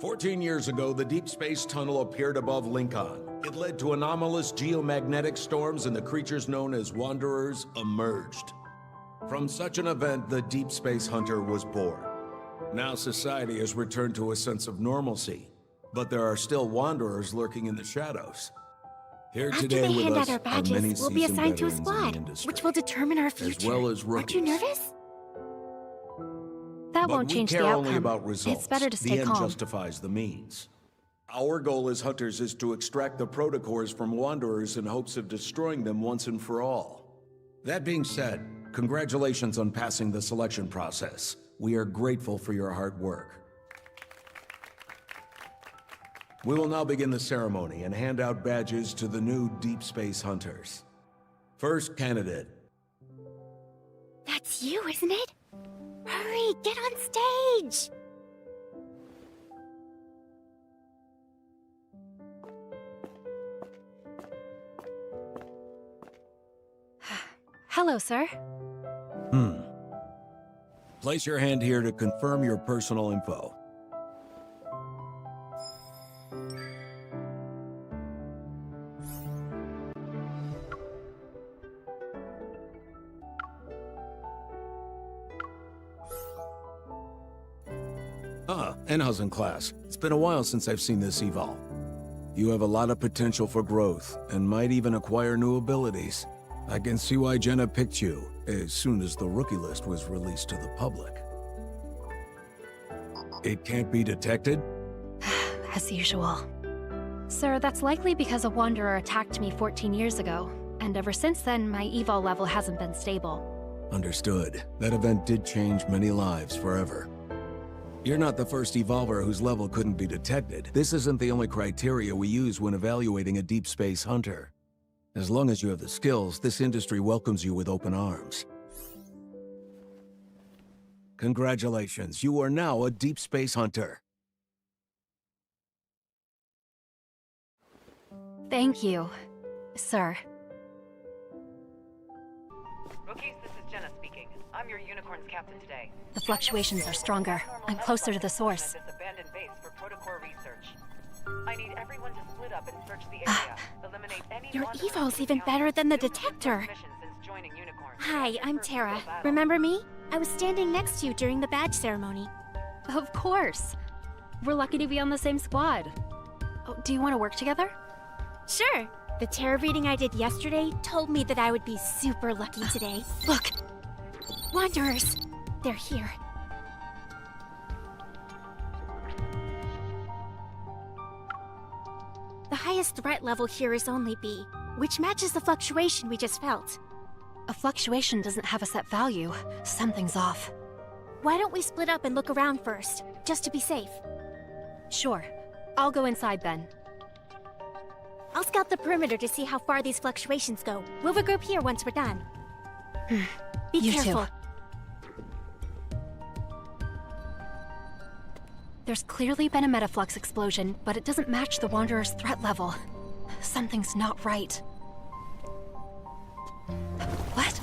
14 years ago, the deep space tunnel appeared above Lincoln. It led to anomalous geomagnetic storms, and the creatures known as Wanderers emerged. From such an event, the Deep Space Hunter was born. Now society has returned to a sense of normalcy, but there are still Wanderers lurking in the shadows. Here After today they with hand us out our are many badges, we'll be seasoned assigned to a veterans in the squad, industry, which will determine our future. as well as Aren't you rookies. nervous? That But won't we change the care outcome. only about results. It's better to stay the end calm. justifies the means. Our goal as hunters is to extract the protocores from Wanderers in hopes of destroying them once and for all. That being said, congratulations on passing the selection process. We are grateful for your hard work. We will now begin the ceremony and hand out badges to the new Deep Space Hunters. First candidate. That's you, isn't it? Hurry, get on stage! Hello, sir. Place your hand here to confirm your personal info. Enhausen class. It's been a while since I've seen this evolve. You have a lot of potential for growth, and might even acquire new abilities. I can see why Jenna picked you, as soon as the rookie list was released to the public. It can't be detected? As usual. Sir, that's likely because a Wanderer attacked me 14 years ago, and ever since then, my evol level hasn't been stable. Understood. That event did change many lives forever. You're not the first evolver whose level couldn't be detected. This isn't the only criteria we use when evaluating a deep space hunter. As long as you have the skills, this industry welcomes you with open arms. Congratulations, you are now a deep space hunter. Thank you, sir. Rookies, this is Jenna speaking. I'm your Unicorn's captain today. The fluctuations are stronger. I'm closer to the source. This abandoned base for protocore research. I need everyone to split up and search the area. Eliminate any Your wanderers evol's from even the better than the This is your detector. first mission since joining Unicorn. Hi, I'm First Tara. battle. Remember me? I was standing next to you during the badge ceremony. Of course. We're lucky to be on the same squad. Oh, do you want to work together? Sure. The tarot reading I did yesterday told me that I would be super lucky today. Look! Wanderers! They're here. The highest threat level here is only B, which matches the fluctuation we just felt. A fluctuation doesn't have a set value. Something's off. Why don't we split up and look around first, just to be safe? Sure. I'll go inside then. I'll scout the perimeter to see how far these fluctuations go. We'll regroup here once we're done. Be You too. careful. There's clearly been a metaflux explosion, but it doesn't match the Wanderer's threat level. Something's not right. What?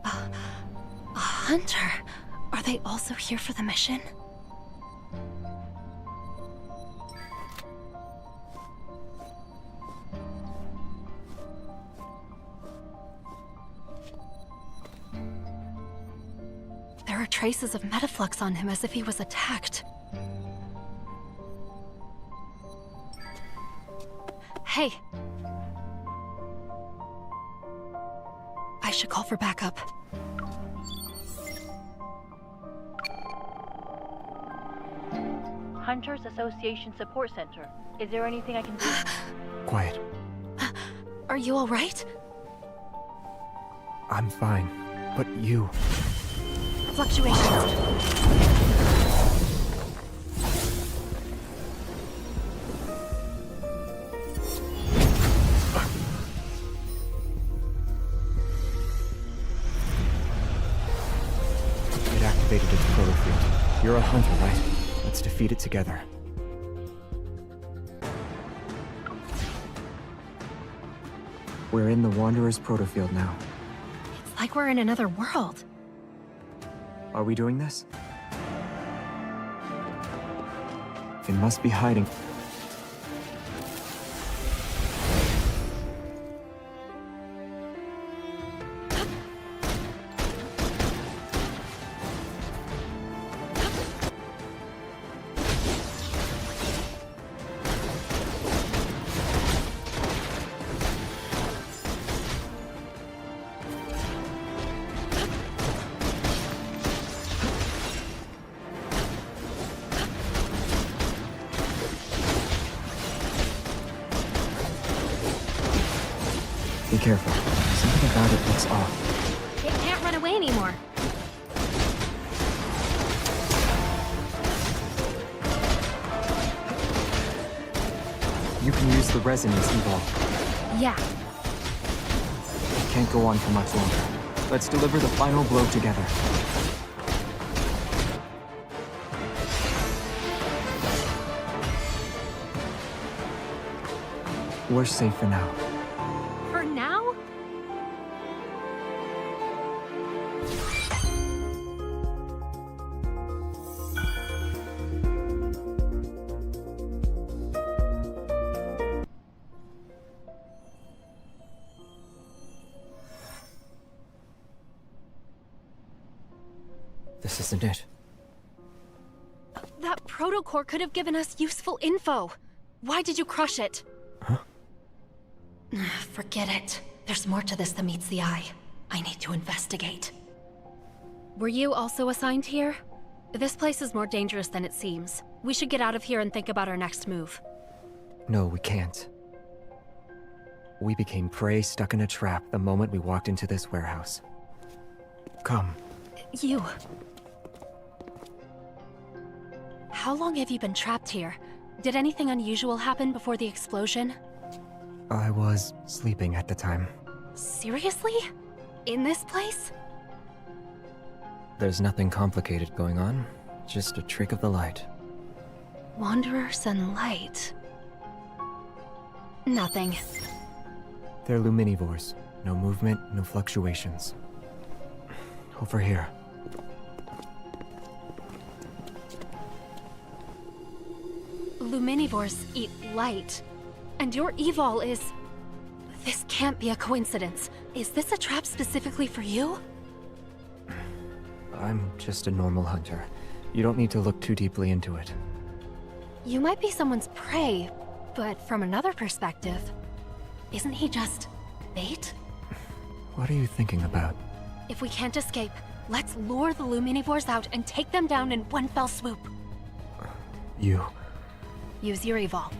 A hunter? Are they also here for the mission? There are traces of metaflux on him as if he was attacked. Hey! I should call for backup. Hunters Association Support Center. Is there anything I can do? Quiet. Are you all right? I'm fine. But you... Fluctuations. It activated its protofield. You're a hunter, right? Let's defeat it together. We're in the Wanderer's protofield now. It's like we're in another world. Are we doing this? They must be hiding. Be careful. Something about it looks off. It can't run away anymore. You can use the resonance evolve. Yeah. Can't go on for much longer. Let's deliver the final blow together. We're safe for now. For now? This isn't it. That protocore could have given us useful info. Why did you crush it? Huh? Forget it. There's more to this than meets the eye. I need to investigate. Were you also assigned here? This place is more dangerous than it seems. We should get out of here and think about our next move. No, we can't. We became prey stuck in a trap the moment we walked into this warehouse. Come. You. How long have you been trapped here? Did anything unusual happen before the explosion? I was sleeping at the time. Seriously? In this place? There's nothing complicated going on. Just a trick of the light. Wanderers and light. Nothing. They're luminivores. No movement, no fluctuations. Over here. Luminivores eat light. And your evol is... This can't be a coincidence. Is this a trap specifically for you? I'm just a normal hunter. You don't need to look too deeply into it. You might be someone's prey, but from another perspective, isn't he just bait? What are you thinking about? If we can't escape, let's lure the Luminivores out and take them down in one fell swoop. You... Use your evol.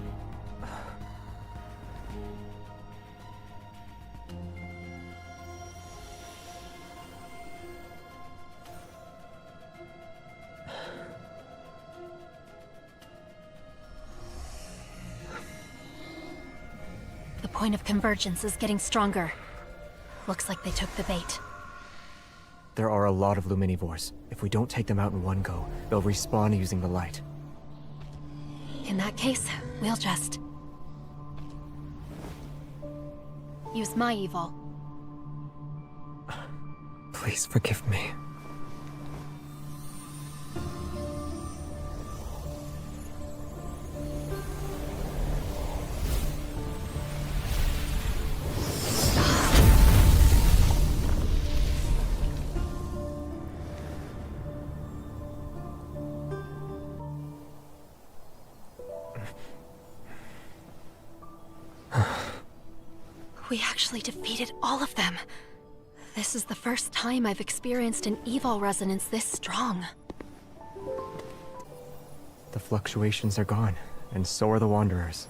The point of convergence is getting stronger. Looks like they took the bait. There are a lot of luminivores. If we don't take them out in one go, they'll respawn using the light. In that case, we'll just... use my evil. Please forgive me. We actually defeated all of them. This is the first time I've experienced an evil resonance this strong. The fluctuations are gone, and so are the Wanderers.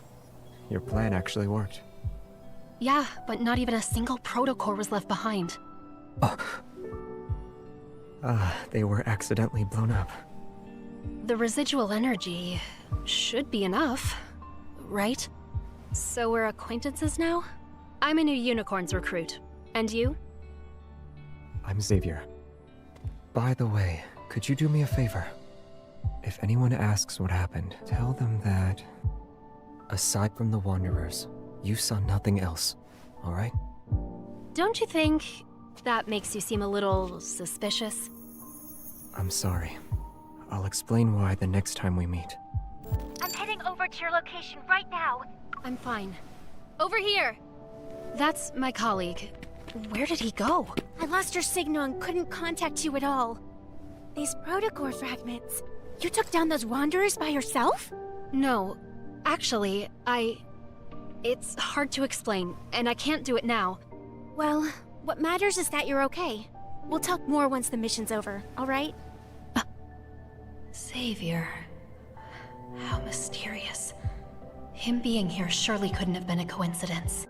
Your plan actually worked. Yeah, but not even a single protocore was left behind. They were accidentally blown up. The residual energy should be enough, right? So we're acquaintances now? I'm a new Unicorns recruit. And you? I'm Xavier. By the way, could you do me a favor? If anyone asks what happened, tell them that... aside from the Wanderers, you saw nothing else, alright? Don't you think that makes you seem a little suspicious? I'm sorry. I'll explain why the next time we meet. I'm heading over to your location right now. I'm fine. Over here! That's my colleague. Where did he go? I lost your signal and couldn't contact you at all. These protocore fragments. You took down those wanderers by yourself? No. Actually, It's hard to explain, and I can't do it now. Well, what matters is that you're okay. We'll talk more once the mission's over, alright? Savior. How mysterious. Him being here surely couldn't have been a coincidence.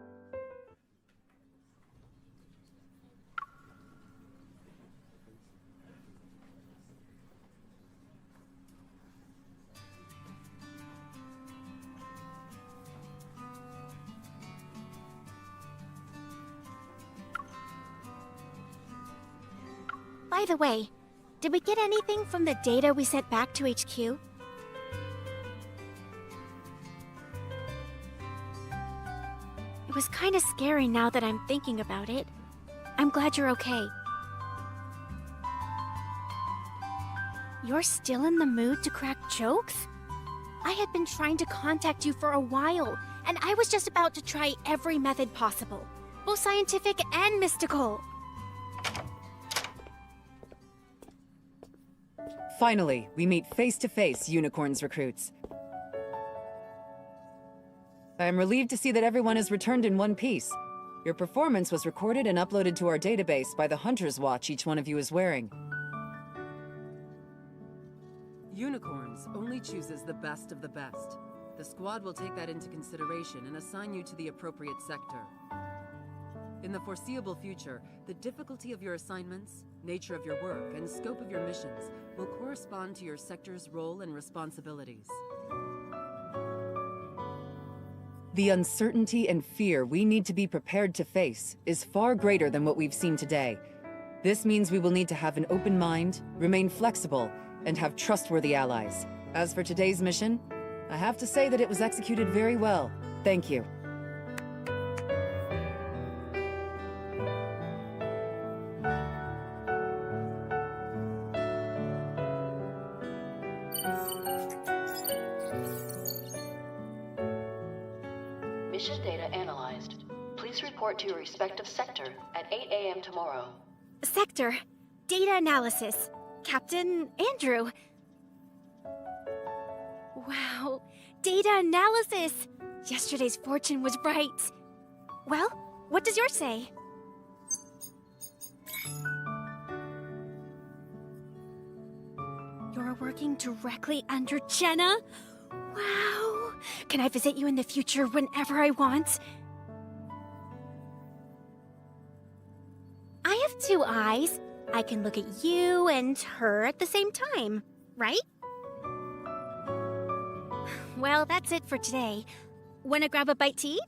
By the way, did we get anything from the data we sent back to HQ? It was kind of scary now that I'm thinking about it. I'm glad you're okay. You're still in the mood to crack jokes? I had been trying to contact you for a while, and I was just about to try every method possible, both scientific and mystical. Finally, we meet face-to-face, Unicorns recruits. I am relieved to see that everyone has returned in one piece. Your performance was recorded and uploaded to our database by the Hunter's Watch each one of you is wearing. Unicorns only chooses the best of the best. The squad will take that into consideration and assign you to the appropriate sector. In the foreseeable future, the difficulty of your assignments, nature of your work, and scope of your missions will correspond to your sector's role and responsibilities. The uncertainty and fear we need to be prepared to face is far greater than what we've seen today. This means we will need to have an open mind, remain flexible, and have trustworthy allies. As for today's mission, I have to say that it was executed very well. Thank you. Mission data analyzed. Please report to your respective sector at 8 a.m. tomorrow. Sector. Data analysis. Captain Andrew. Wow. Data analysis! Yesterday's fortune was right. Well, what does yours say? You're working directly under Jenna? Wow! Can I visit you in the future whenever I want? I have two eyes. I can look at you and her at the same time, right? Well, that's it for today. Wanna grab a bite to eat?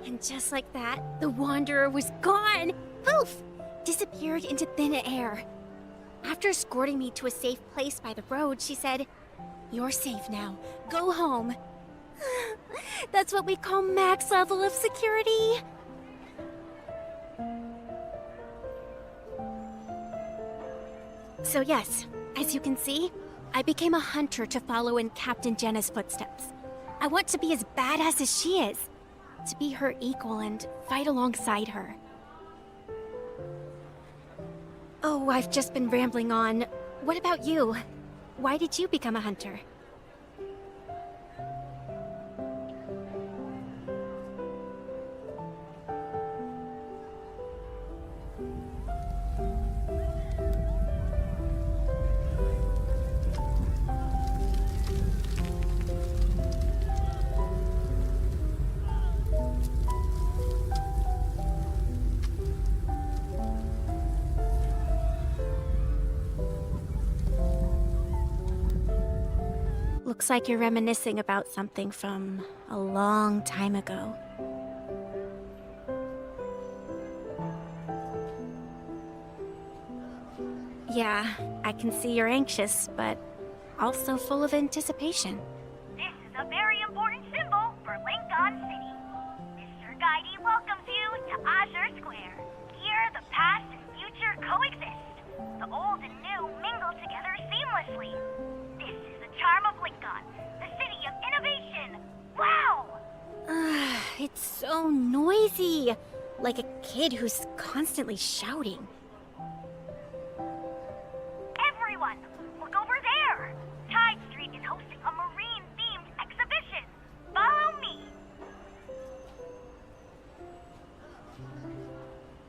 And just like that, the Wanderer was gone! Poof! Disappeared into thin air. After escorting me to a safe place by the road, she said, "You're safe now. Go home." That's what we call max level of security. So yes, as you can see, I became a hunter to follow in Captain Jenna's footsteps. I want to be as badass as she is. To be her equal and fight alongside her. Oh, I've just been rambling on. What about you? Why did you become a hunter? Looks like you're reminiscing about something from a long time ago. Yeah, I can see you're anxious, but also full of anticipation. This is a very important symbol for Lincoln City. Mr. Guidey welcomes you to Azure Square. Here, the past and future coexist. The old and new mingle together seamlessly. This is the charm of Lincoln, the city of innovation. Wow! It's so noisy. Like a kid who's constantly shouting. Everyone, look over there! Tide Street is hosting a marine-themed exhibition. Follow me!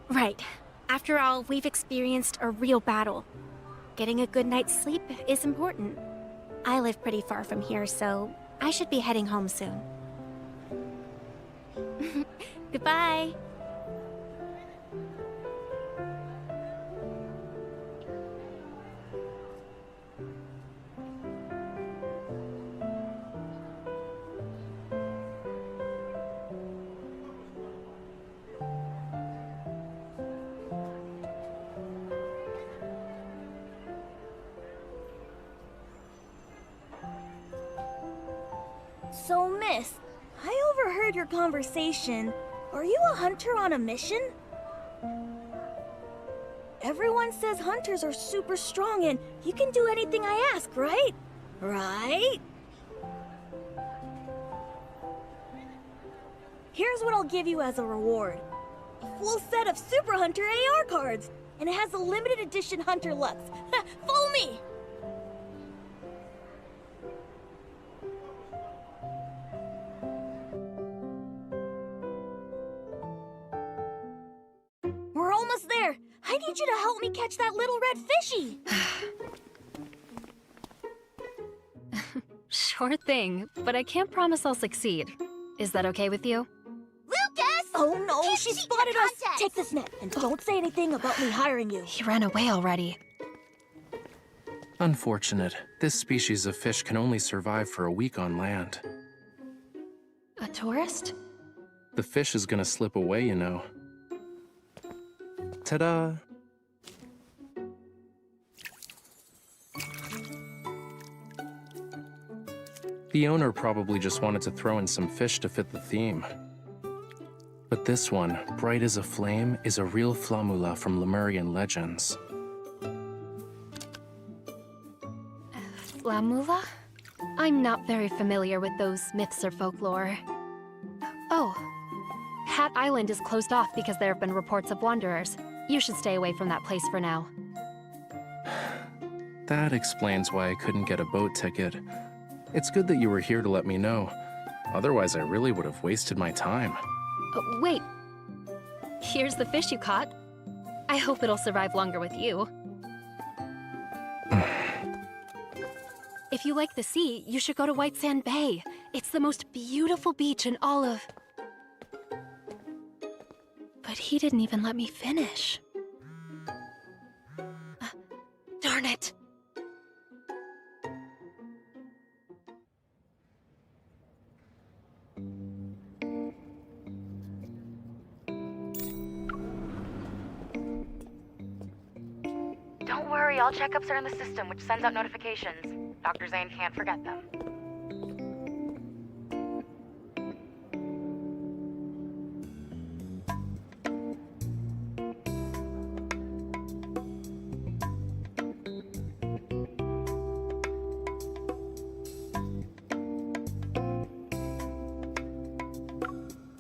Right. After all, we've experienced a real battle. Getting a good night's sleep is important. I live pretty far from here, so I should be heading home soon. Goodbye. So, miss, I overheard your conversation. Are you a hunter on a mission? Everyone says hunters are super strong and you can do anything I ask, right? Right? Here's what I'll give you as a reward. A full set of Super Hunter AR cards. And it has a limited edition Hunter Lux. Follow me! We're almost there. I need you to help me catch that little red fishy. Sure thing, but I can't promise I'll succeed. Is that okay with you? Lucas! Oh no, she spotted us! Take this net, and don't say anything about me hiring you. He ran away already. Unfortunate. This species of fish can only survive for a week on land. A tourist? The fish is gonna slip away, you know. Ta-da! The owner probably just wanted to throw in some fish to fit the theme. But this one, bright as a flame, is a real flamula from Lemurian legends. Flamula? I'm not very familiar with those myths or folklore. Oh. Hat Island is closed off because there have been reports of wanderers. You should stay away from that place for now. That explains why I couldn't get a boat ticket. It's good that you were here to let me know. Otherwise, I really would have wasted my time. Wait. Here's the fish you caught. I hope it'll survive longer with you. If you like the sea, you should go to White Sand Bay. It's the most beautiful beach in all of... But he didn't even let me finish. Darn it! Don't worry, all checkups are in the system, which sends out notifications. Dr. Zane can't forget them.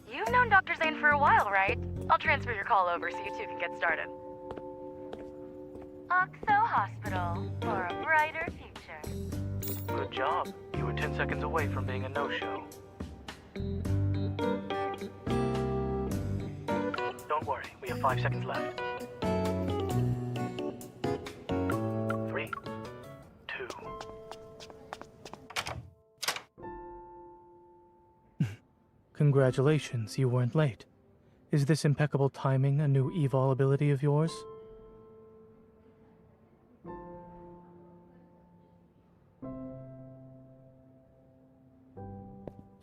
You've known Dr. Zane for a while, right? I'll transfer your call over so you two can get started. Oxo Hospital, for a brighter future. Good job. You were 10 seconds away from being a no-show. Don't worry, we have 5 seconds left. 3, 2... Congratulations, you weren't late. Is this impeccable timing a new evol ability of yours?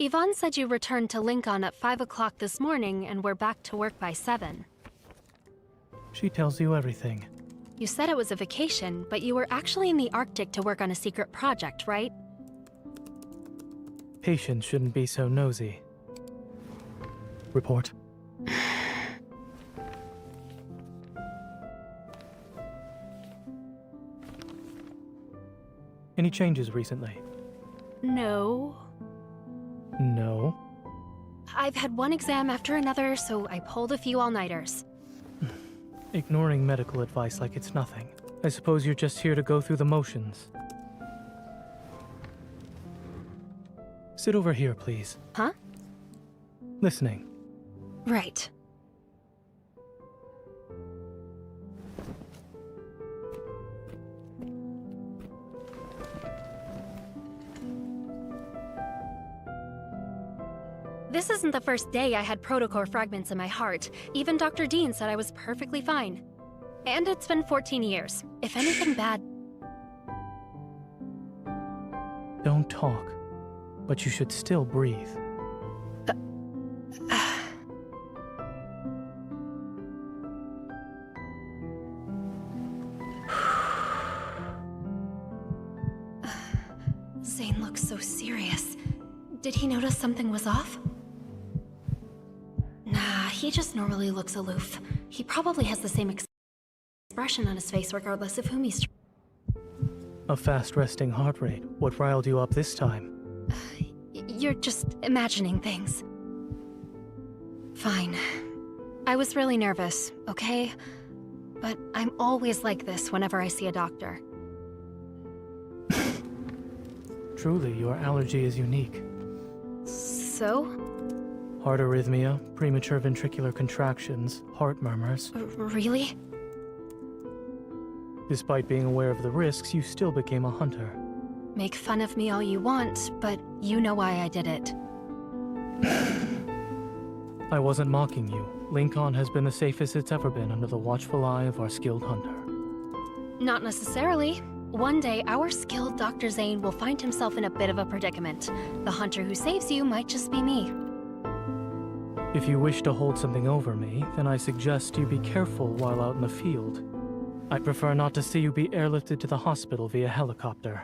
Yvonne said you returned to Lincoln at 5 o'clock this morning and were back to work by 7. She tells you everything. You said it was a vacation, but you were actually in the Arctic to work on a secret project, right? Patients shouldn't be so nosy. Report. Any changes recently? No. No. I've had one exam after another, so I pulled a few all-nighters. Ignoring medical advice like it's nothing. I suppose you're just here to go through the motions. Sit over here, please. Huh? Listening. Right. This isn't the first day I had protocore fragments in my heart. Even Dr. Dean said I was perfectly fine. And it's been 14 years. If anything bad... Don't talk, but you should still breathe. Zane looks so serious. Did he notice something was off? Nah, he just normally looks aloof. He probably has the same expression on his face regardless of whom he's... A fast resting heart rate. What riled you up this time? You're just imagining things. Fine. I was really nervous, okay? But I'm always like this whenever I see a doctor. Truly, your allergy is unique. So? Heart arrhythmia, premature ventricular contractions, heart murmurs. Really? Despite being aware of the risks, you still became a hunter. Make fun of me all you want, but you know why I did it. I wasn't mocking you. Lincoln has been the safest it's ever been under the watchful eye of our skilled hunter. Not necessarily. One day, our skilled Dr. Zane will find himself in a bit of a predicament. The hunter who saves you might just be me. If you wish to hold something over me, then I suggest you be careful while out in the field. I'd prefer not to see you be airlifted to the hospital via helicopter.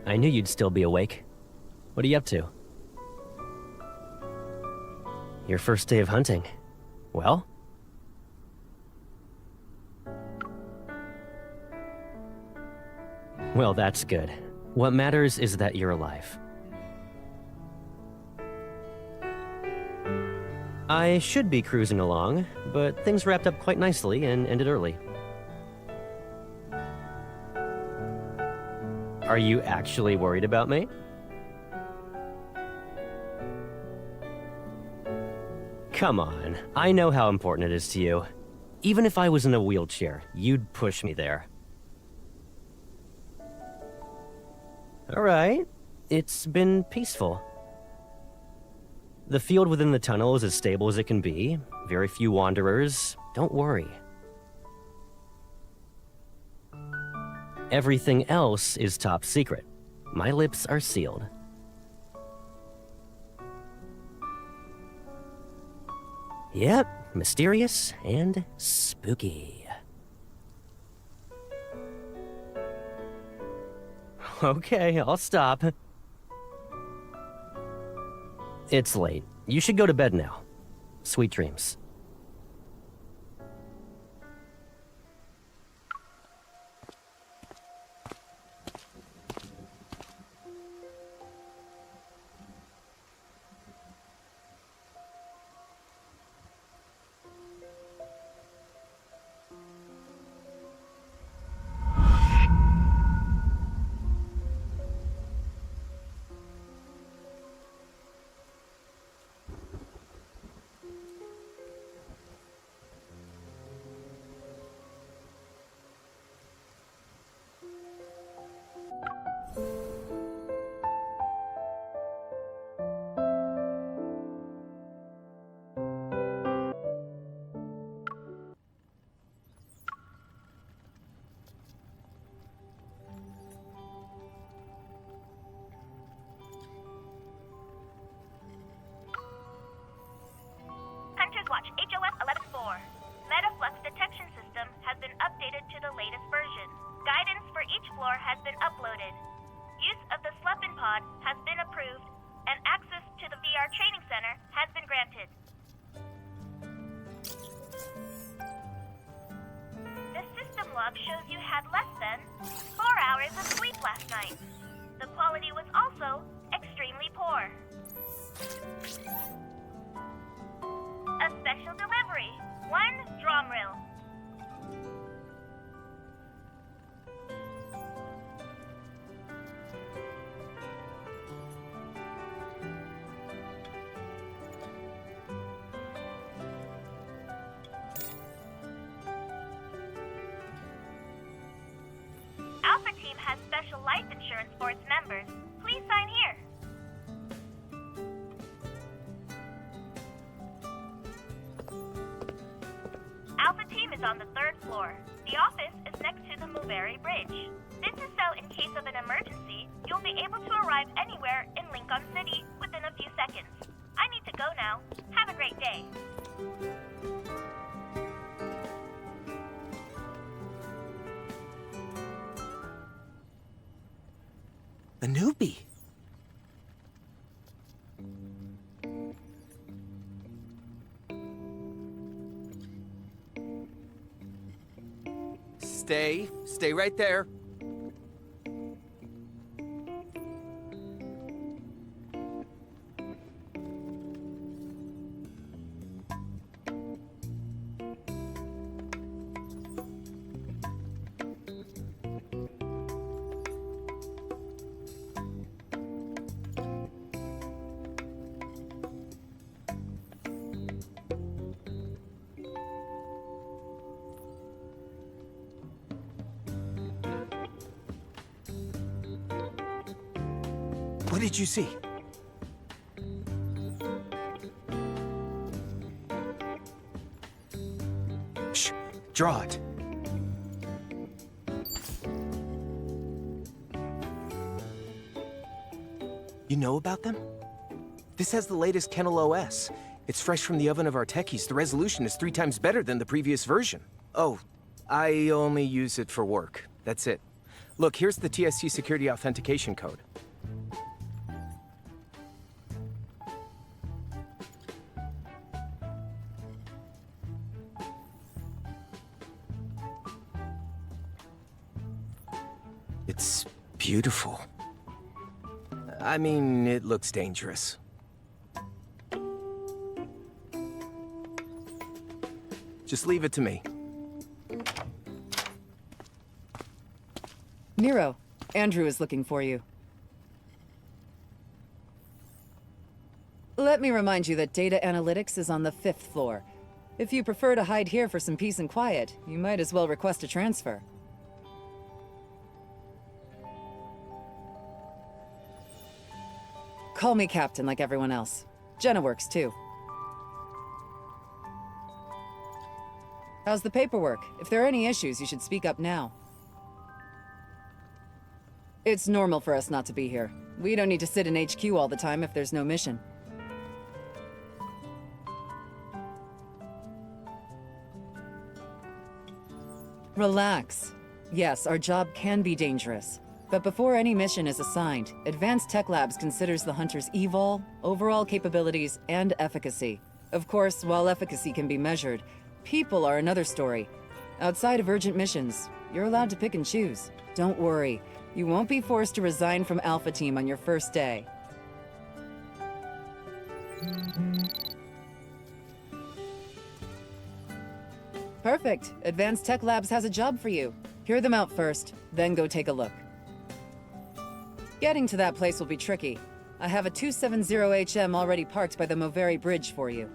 I knew you'd still be awake. What are you up to? Your first day of hunting. Well? Well, that's good. What matters is that you're alive. I should be cruising along, but things wrapped up quite nicely and ended early. Are you actually worried about me? Come on, I know how important it is to you. Even if I was in a wheelchair, you'd push me there. Alright, it's been peaceful. The field within the tunnel is as stable as it can be. Very few wanderers. Don't worry. Everything else is top secret. My lips are sealed. Yep, mysterious and spooky. Okay, I'll stop. It's late. You should go to bed now. Sweet dreams. Enterprise Watch, HOS 11-4. Metaflux detection system has been updated to the latest version. Guidance for each floor has been uploaded. Use of the Sleepin' Pod has been approved, and access to the VR training center has been granted. The system log shows you had less than 4 hours of sleep last night. The quality was also extremely poor. A special delivery. 1 drum reel. Alpha Team has special life insurance for its members. Please sign here. Alpha Team is on the 3rd floor. The office is next to the Mulberry Bridge. This is so in case of an emergency, you'll be able to arrive anywhere in Lincoln City within a few seconds. I need to go now. Have a great day. A newbie. Stay right there. What did you see? Shh, draw it. You know about them? This has the latest Kennel OS. It's fresh from the oven of our techies. The resolution is 3 times better than the previous version. Oh, I only use it for work. That's it. Look, here's the TSC security authentication code. It's beautiful. I mean, it looks dangerous. Just leave it to me. Nero, Andrew is looking for you. Let me remind you that data analytics is on the 5th floor. If you prefer to hide here for some peace and quiet, you might as well request a transfer. Call me Captain like everyone else. Jenna works too. How's the paperwork? If there are any issues, you should speak up now. It's normal for us not to be here. We don't need to sit in HQ all the time if there's no mission. Relax. Yes, our job can be dangerous. But before any mission is assigned, Advanced Tech Labs considers the hunter's evol, overall capabilities, and efficacy. Of course, while efficacy can be measured, people are another story. Outside of urgent missions, you're allowed to pick and choose. Don't worry, you won't be forced to resign from Alpha Team on your first day. Perfect. Advanced Tech Labs has a job for you. Hear them out first, then go take a look. Getting to that place will be tricky. I have a 270HM already parked by the Mulberry Bridge for you.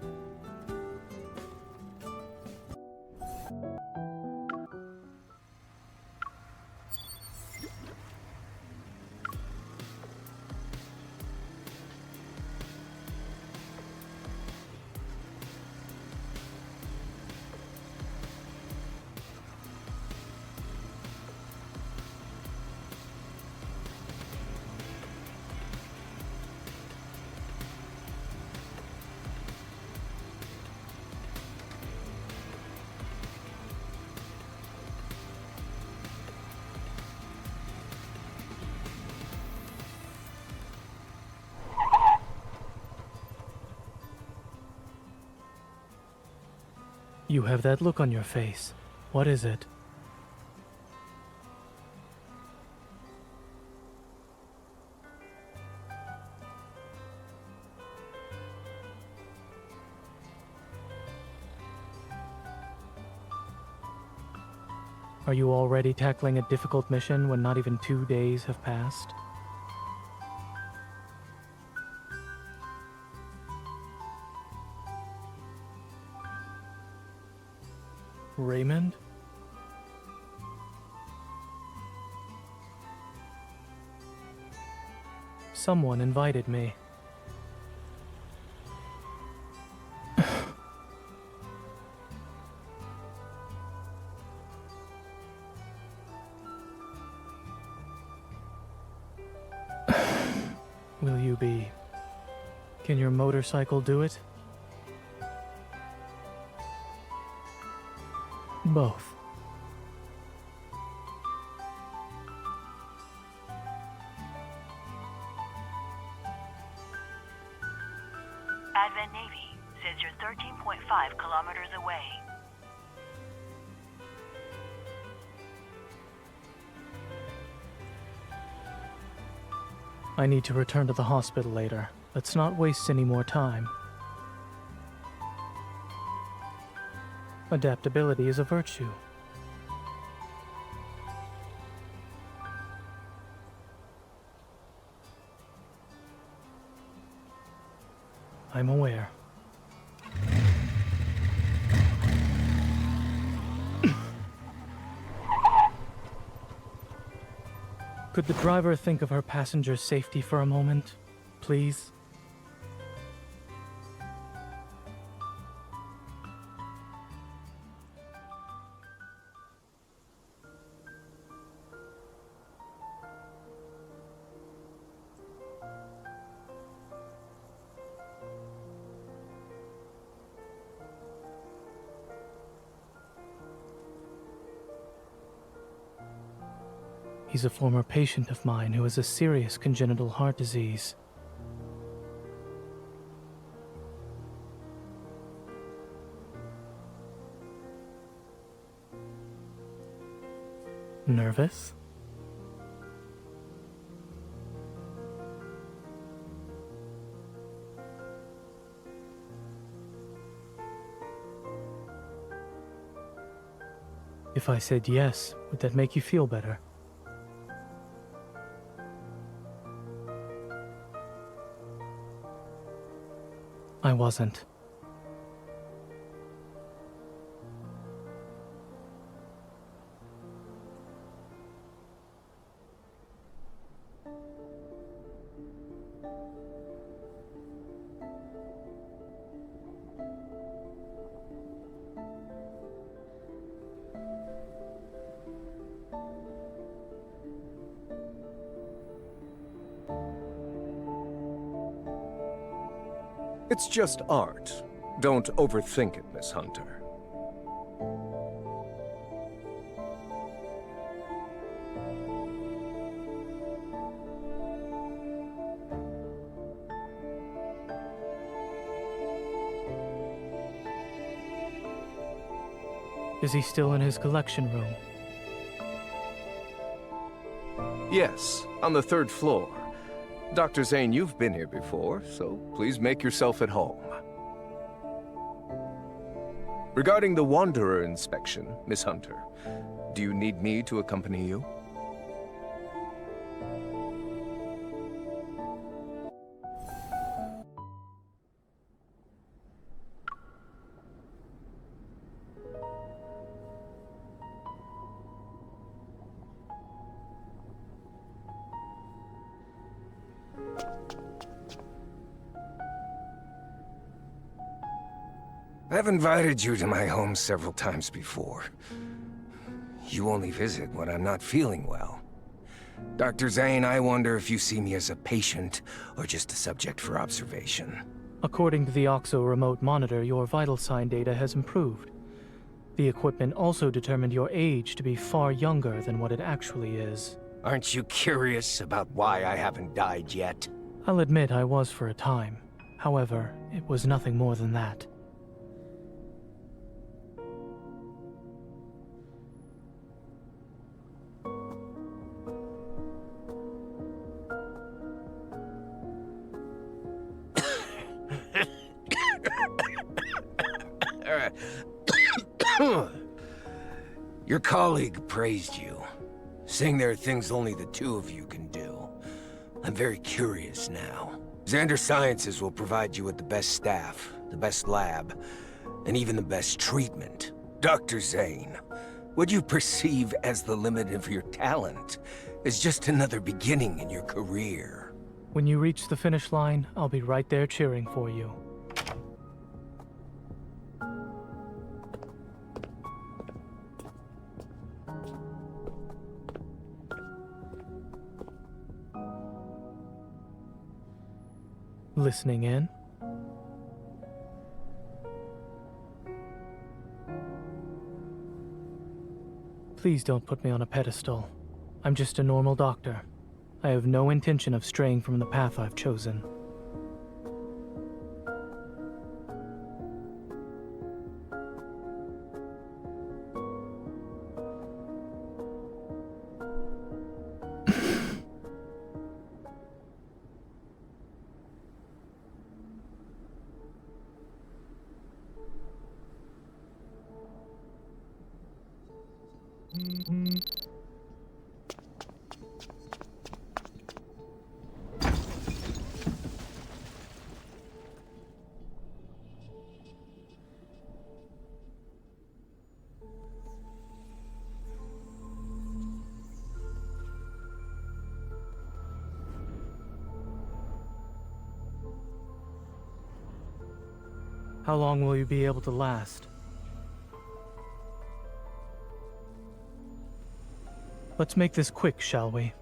You have that look on your face. What is it? Are you already tackling a difficult mission when not even 2 days have passed? Raymond? Someone invited me. Will you be? Can your motorcycle do it? Both. Advent Navy says you're 13.5 kilometers away. I need to return to the hospital later. Let's not waste any more time. Adaptability is a virtue. I'm aware. Could the driver think of her passenger's safety for a moment, please? He's a former patient of mine who has a serious congenital heart disease. Nervous? If I said yes, would that make you feel better? I wasn't. It's just art. Don't overthink it, Miss Hunter. Is he still in his collection room? Yes, on the 3rd floor. Dr. Zane, you've been here before, so please make yourself at home. Regarding the Wanderer inspection, Miss Hunter, do you need me to accompany you? I've invited you to my home several times before. You only visit when I'm not feeling well. Dr. Zane, I wonder if you see me as a patient or just a subject for observation. According to the OXO remote monitor, your vital sign data has improved. The equipment also determined your age to be far younger than what it actually is. Aren't you curious about why I haven't died yet? I'll admit I was for a time. However, it was nothing more than that. Your colleague praised you, saying there are things only the two of you can do. I'm very curious now. Xander Sciences will provide you with the best staff, the best lab, and even the best treatment. Dr. Zane, what you perceive as the limit of your talent is just another beginning in your career. When you reach the finish line, I'll be right there cheering for you. Listening in? Please don't put me on a pedestal. I'm just a normal doctor. I have no intention of straying from the path I've chosen. How long will you be able to last? Let's make this quick, shall we?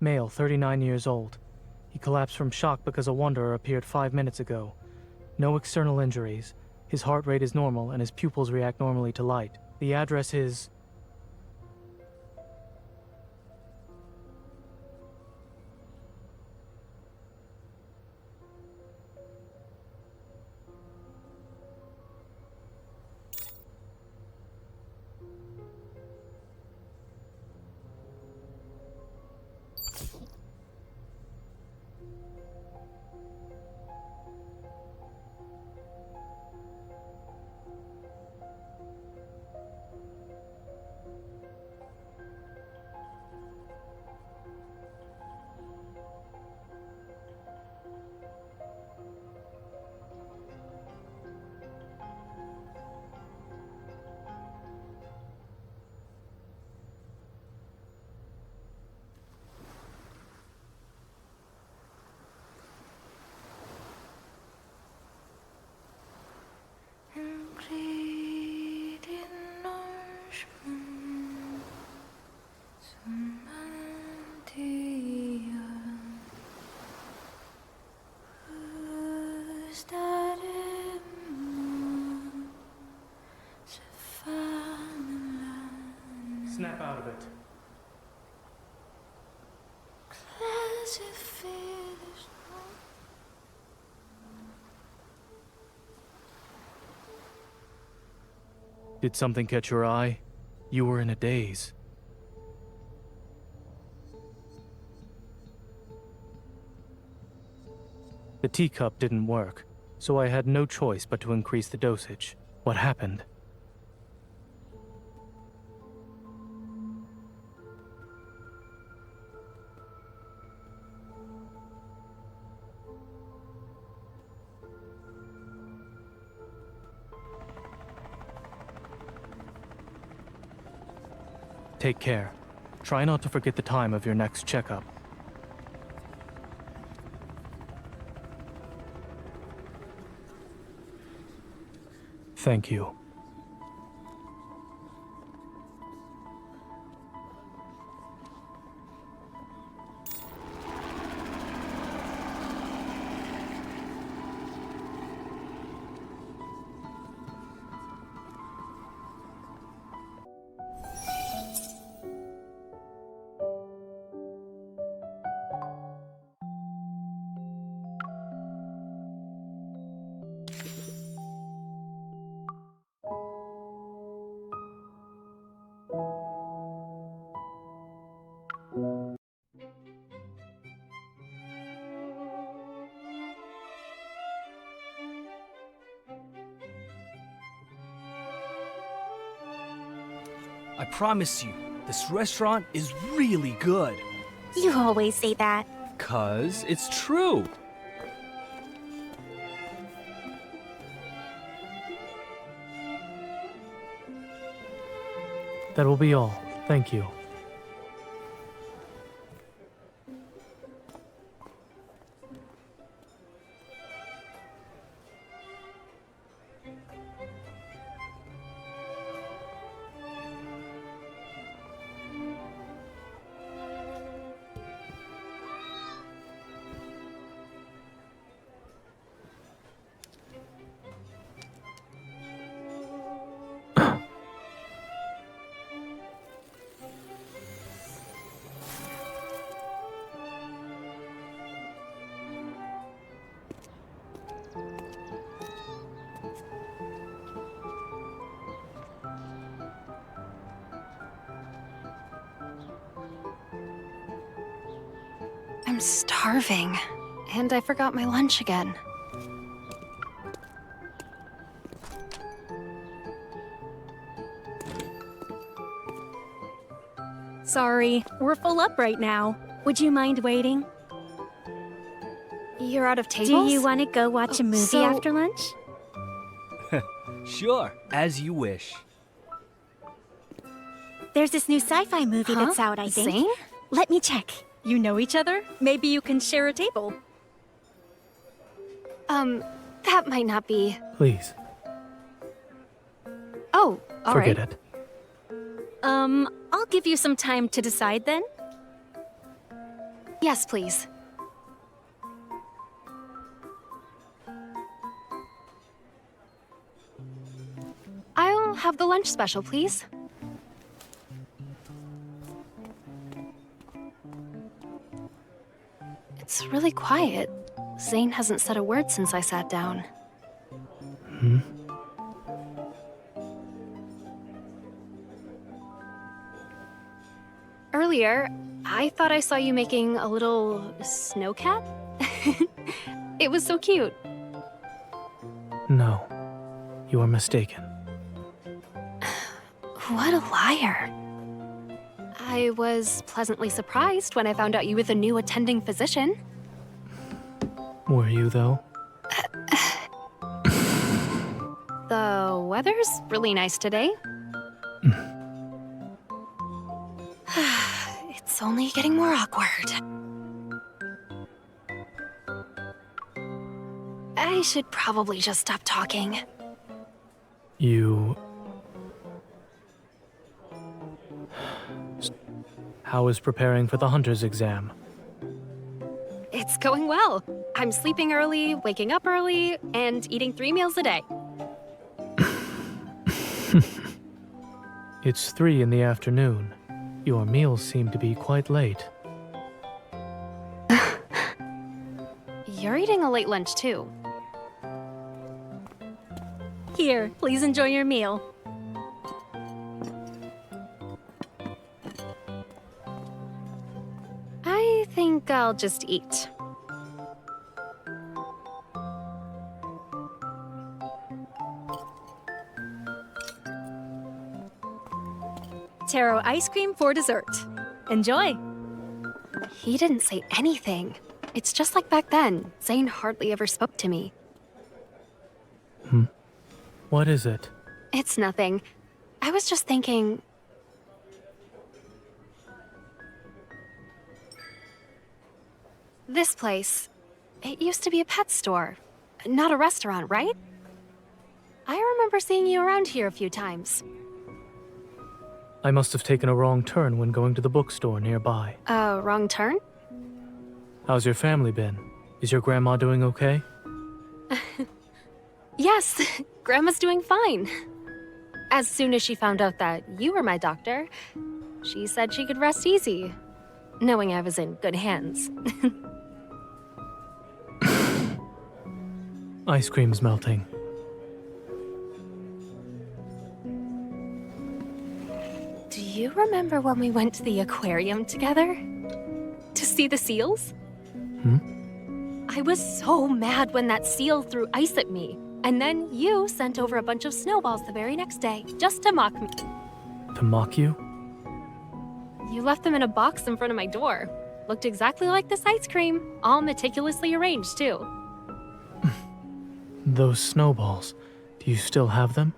Male, 39 years old. He collapsed from shock because a wanderer appeared 5 minutes ago. No external injuries. His heart rate is normal and his pupils react normally to light. The address is... Snap out of it. Did something catch your eye? You were in a daze. The teacup didn't work, so I had no choice but to increase the dosage. What happened? Take care. Try not to forget the time of your next checkup. Thank you. I promise you, this restaurant is really good. You always say that. 'Cause it's true. That will be all. Thank you. I'm starving, and I forgot my lunch again. Sorry, we're full up right now. Would you mind waiting? You're out of tables? Do you want to go watch a movie after lunch? Sure, as you wish. There's this new sci-fi movie Huh? that's out, I think. Zane? Let me check. You know each other? Maybe you can share a table. That might not be... Please, Oh, all right. forget it. I'll give you some time to decide then. Yes, please. I'll have the lunch special, please. It's really quiet. Zane hasn't said a word since I sat down. Hmm? Earlier, I thought I saw you making a little snowcat. It was so cute. No, you are mistaken. What a liar. I was pleasantly surprised when I found out you were the new attending physician. Were you, though? The weather's really nice today. It's only getting more awkward. I should probably just stop talking. You... How is preparing for the hunter's exam? It's going well. I'm sleeping early, waking up early, and eating 3 meals a day. It's 3 in the afternoon. Your meals seem to be quite late. You're eating a late lunch, too. Here, please enjoy your meal. I think I'll just eat. Taro ice cream for dessert. Enjoy. He didn't say anything. It's just like back then. Zane hardly ever spoke to me. What is it? It's nothing. I was just thinking... This place, it used to be a pet store, not a restaurant, right? I remember seeing you around here a few times. I must have taken a wrong turn when going to the bookstore nearby. Wrong turn? How's your family been? Is your grandma doing okay? Yes, Grandma's doing fine. As soon as she found out that you were my doctor, she said she could rest easy, knowing I was in good hands. Ice cream's melting. Do you remember when we went to the aquarium together? To see the seals? I was so mad when that seal threw ice at me. And then you sent over a bunch of snowballs the very next day, just to mock me. To mock you? You left them in a box in front of my door. Looked exactly like this ice cream, all meticulously arranged, too. Those snowballs. Do you still have them?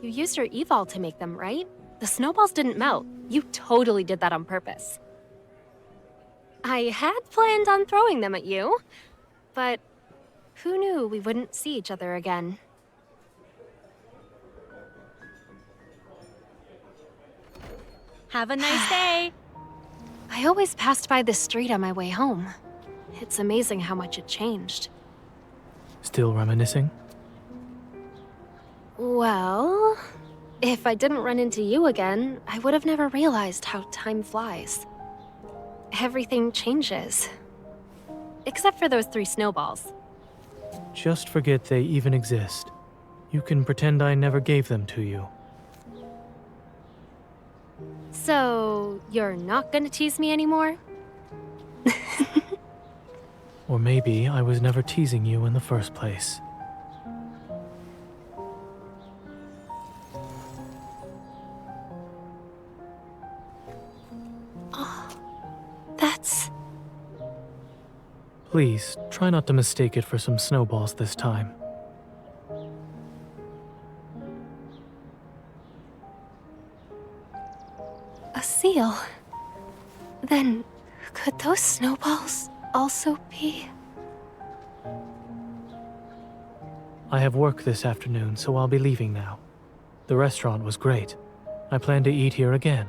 You used your evol to make them, right? The snowballs didn't melt. You totally did that on purpose. I had planned on throwing them at you, but who knew we wouldn't see each other again? Have a nice day. I always passed by this street on my way home. It's amazing how much it changed. Still reminiscing? Well, if I didn't run into you again, I would have never realized how time flies. Everything changes. Except for those 3 snowballs. Just forget they even exist. You can pretend I never gave them to you. So, you're not gonna tease me anymore? Or maybe I was never teasing you in the first place. That's... Please, try not to mistake it for some snowballs this time. a seal. Then, could those snowballs also be... I have work this afternoon, so I'll be leaving now. The restaurant was great. I plan to eat here again.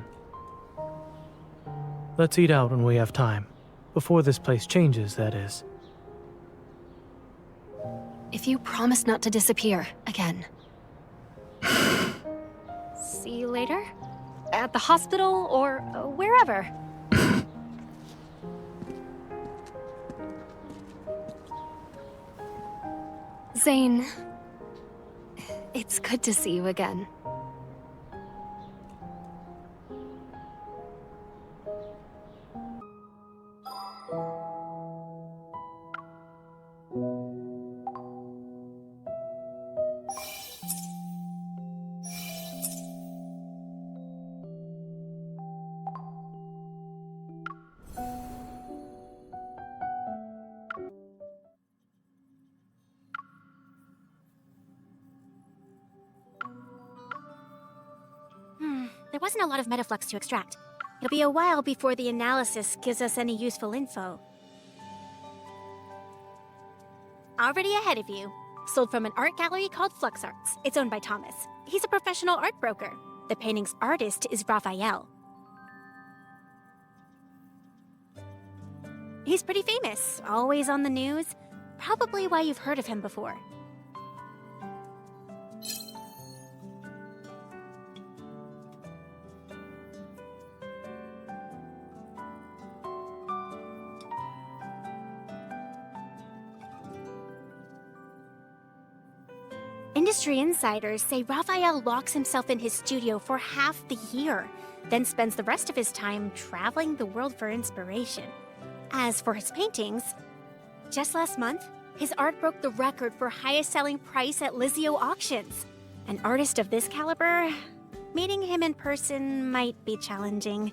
Let's eat out when we have time. Before this place changes, that is. If you promise not to disappear again. See you later? At the hospital or wherever. Zane, it's good to see you again. There wasn't a lot of metaflux to extract. It'll be a while before the analysis gives us any useful info. Already ahead of you. Sold from an art gallery called Flux Arts. It's owned by Thomas. He's a professional art broker. The painting's artist is Raphael. He's pretty famous, always on the news. Probably why you've heard of him before. Industry insiders say Raphael locks himself in his studio for half the year, then spends the rest of his time traveling the world for inspiration. As for his paintings, just last month, his art broke the record for highest selling price at Lizio auctions. An artist of this caliber, meeting him in person might be challenging.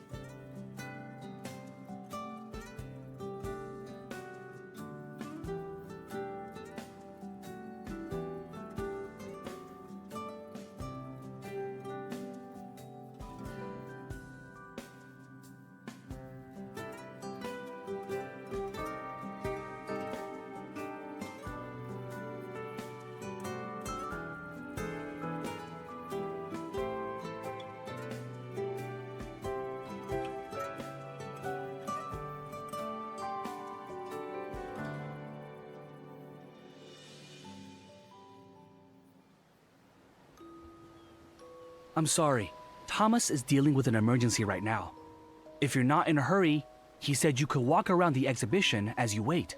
I'm sorry. Thomas is dealing with an emergency right now. If you're not in a hurry, he said you could walk around the exhibition as you wait.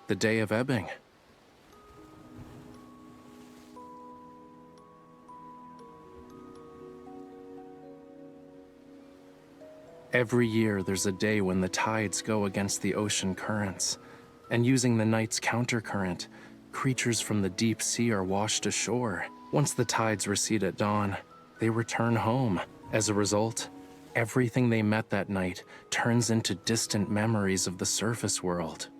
The day of ebbing. Every year, there's a day when the tides go against the ocean currents, and using the night's countercurrent, creatures from the deep sea are washed ashore. Once the tides recede at dawn, they return home. As a result, everything they met that night turns into distant memories of the surface world.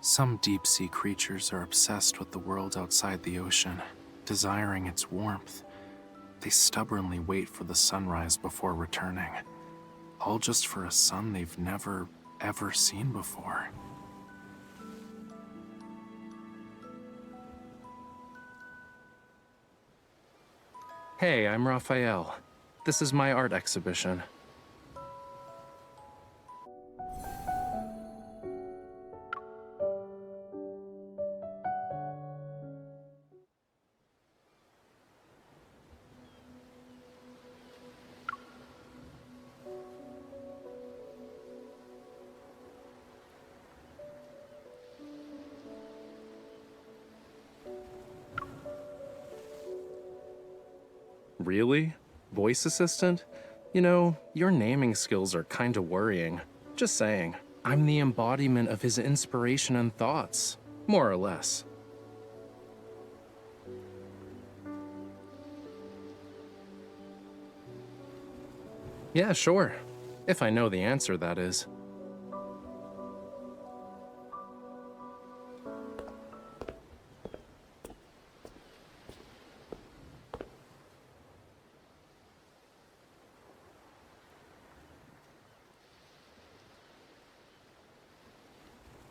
Some deep-sea creatures are obsessed with the world outside the ocean, desiring its warmth. They stubbornly wait for the sunrise before returning, all just for a sun they've never, ever seen before. Hey, I'm Raphael. This is my art exhibition. Really? Voice assistant? You know, your naming skills are kinda worrying. Just saying. I'm the embodiment of his inspiration and thoughts, more or less. Yeah, sure. If I know the answer, that is.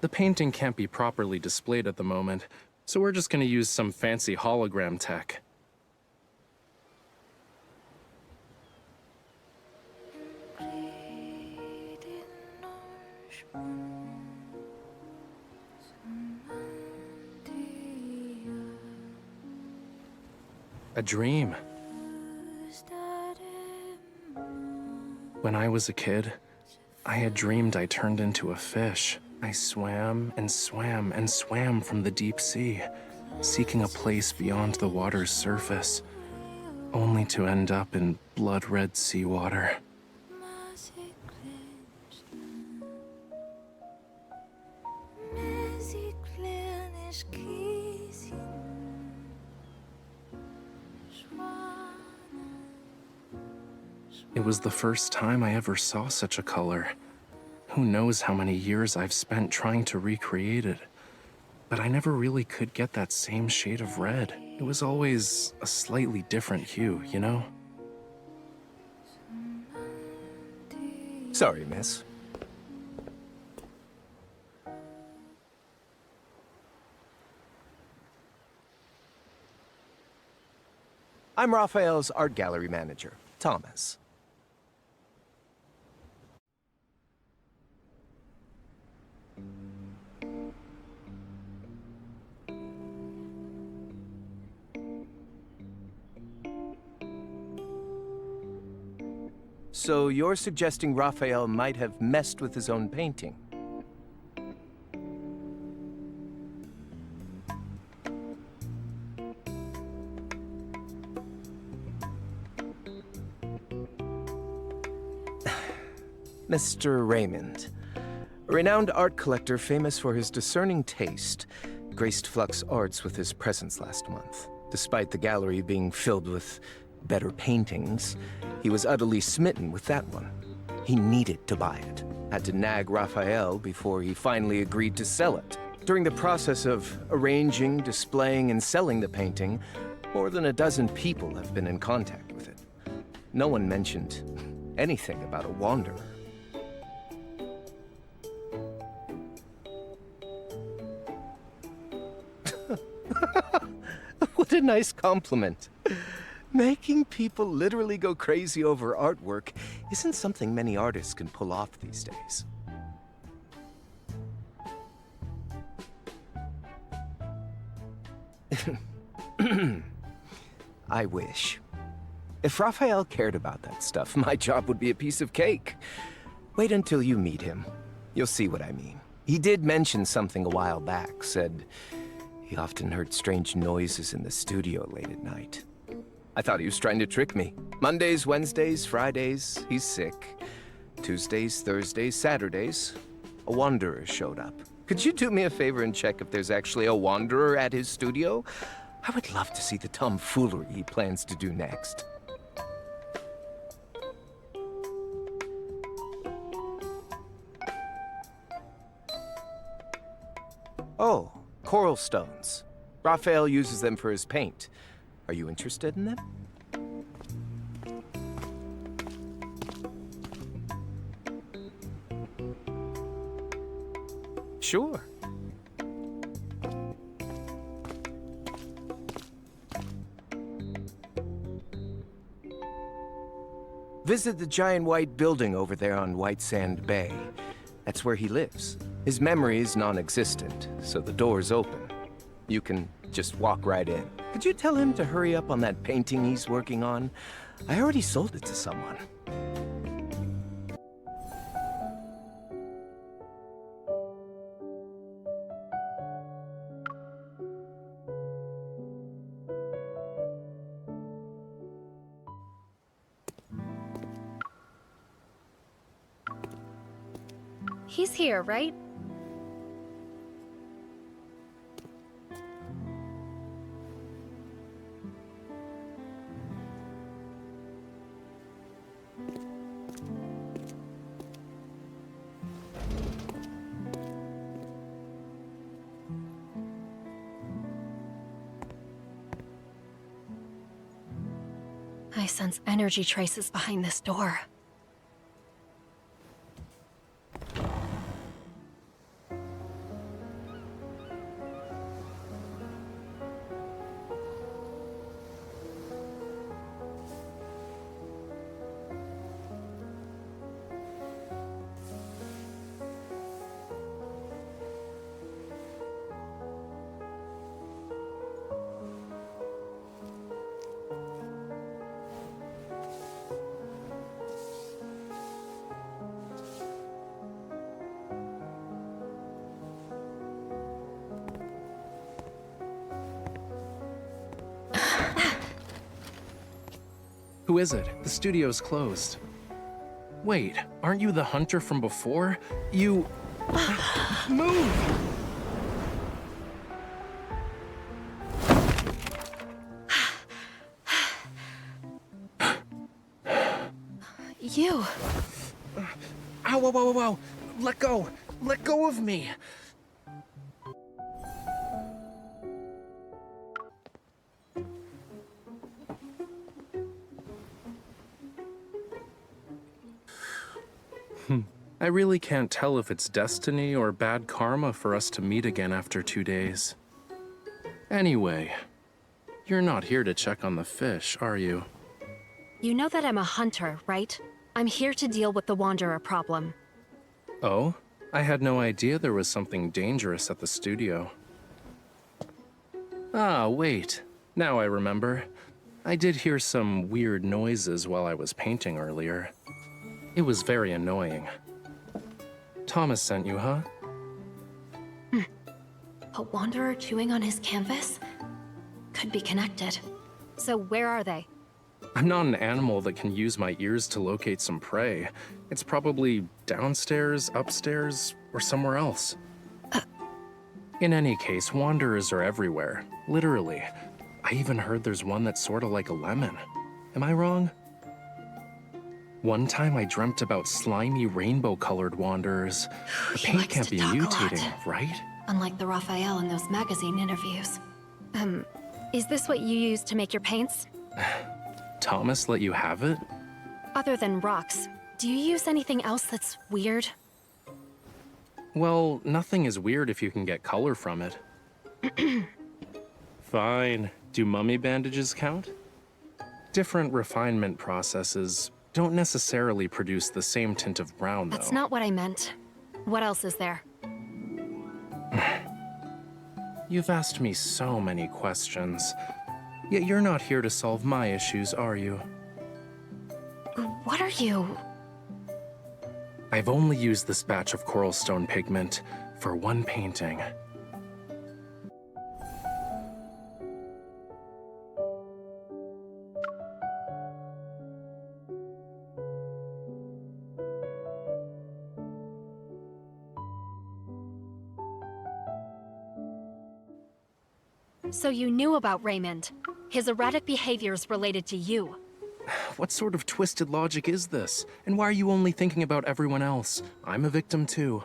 The painting can't be properly displayed at the moment, so we're just gonna use some fancy hologram tech. A dream. When I was a kid, I had dreamed I turned into a fish. I swam and swam and swam from the deep sea, seeking a place beyond the water's surface, only to end up in blood-red seawater. It was the first time I ever saw such a color. Who knows how many years I've spent trying to recreate it. But I never really could get that same shade of red. It was always a slightly different hue, you know? Sorry, miss. I'm Raphael's art gallery manager, Thomas. So you're suggesting Raphael might have messed with his own painting? Mr. Raymond, a renowned art collector famous for his discerning taste, graced Flux Arts with his presence last month. Despite the gallery being filled with better paintings, he was utterly smitten with that one. He needed to buy it, had to nag Raphael before he finally agreed to sell it. During the process of arranging, displaying, and selling the painting, more than a dozen people have been in contact with it. No one mentioned anything about a wanderer. What a nice compliment. Making people literally go crazy over artwork isn't something many artists can pull off these days. I wish. If Raphael cared about that stuff, my job would be a piece of cake. Wait until you meet him. You'll see what I mean. He did mention something a while back, said he often heard strange noises in the studio late at night. I thought he was trying to trick me. Mondays, Wednesdays, Fridays, he's sick. Tuesdays, Thursdays, Saturdays, a wanderer showed up. Could you do me a favor and check if there's actually a wanderer at his studio? I would love to see the tomfoolery he plans to do next. Oh, coral stones. Raphael uses them for his paint. Are you interested in them? Sure. Visit the giant white building over there on White Sand Bay. That's where he lives. His memory is non-existent, so the door's open. You can just walk right in. Could you tell him to hurry up on that painting he's working on? I already sold it to someone. He's here, right? I sense energy traces behind this door. Who is it? The studio's closed. Wait, aren't you the hunter from before? You... Move! You... Ow, ow, ow, ow, ow! Let go! Let go of me! I really can't tell if it's destiny or bad karma for us to meet again after 2 days. Anyway, you're not here to check on the fish, are you? You know that I'm a hunter, right? I'm here to deal with the Wanderer problem. Oh? I had no idea there was something dangerous at the studio. Ah, wait. Now I remember. I did hear some weird noises while I was painting earlier. It was very annoying. Thomas sent you, huh? A Wanderer chewing on his canvas? Could be connected. So where are they? I'm not an animal that can use my ears to locate some prey. It's probably downstairs, upstairs, or somewhere else. In any case, wanderers are everywhere. Literally. I even heard there's one that's sorta like a lemon. Am I wrong? One time I dreamt about slimy rainbow-colored wanderers. The paint can't be mutating, right? Unlike the Raphael in those magazine interviews. Is this what you use to make your paints? Thomas let you have it? Other than rocks, do you use anything else that's weird? Well, nothing is weird if you can get color from it. Fine. Do mummy bandages count? Different refinement processes don't necessarily produce the same tint of brown, though. That's not what I meant. What else is there? You've asked me so many questions. Yet you're not here to solve my issues, are you? What are you? I've only used this batch of coral stone pigment for one painting. So you knew about Raymond. His erratic behavior is related to you. What sort of twisted logic is this? And why are you only thinking about everyone else? I'm a victim too.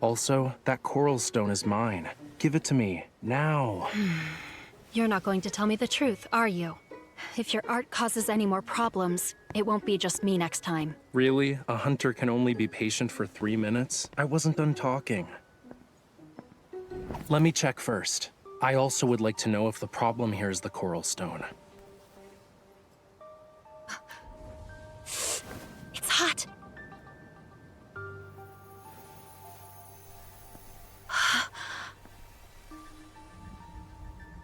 Also, that coral stone is mine. Give it to me, now. You're not going to tell me the truth, are you? If your art causes any more problems, it won't be just me next time. Really? A hunter can only be patient for 3 minutes? I wasn't done talking. Let me check first. I also would like to know if the problem here is the coral stone. It's hot.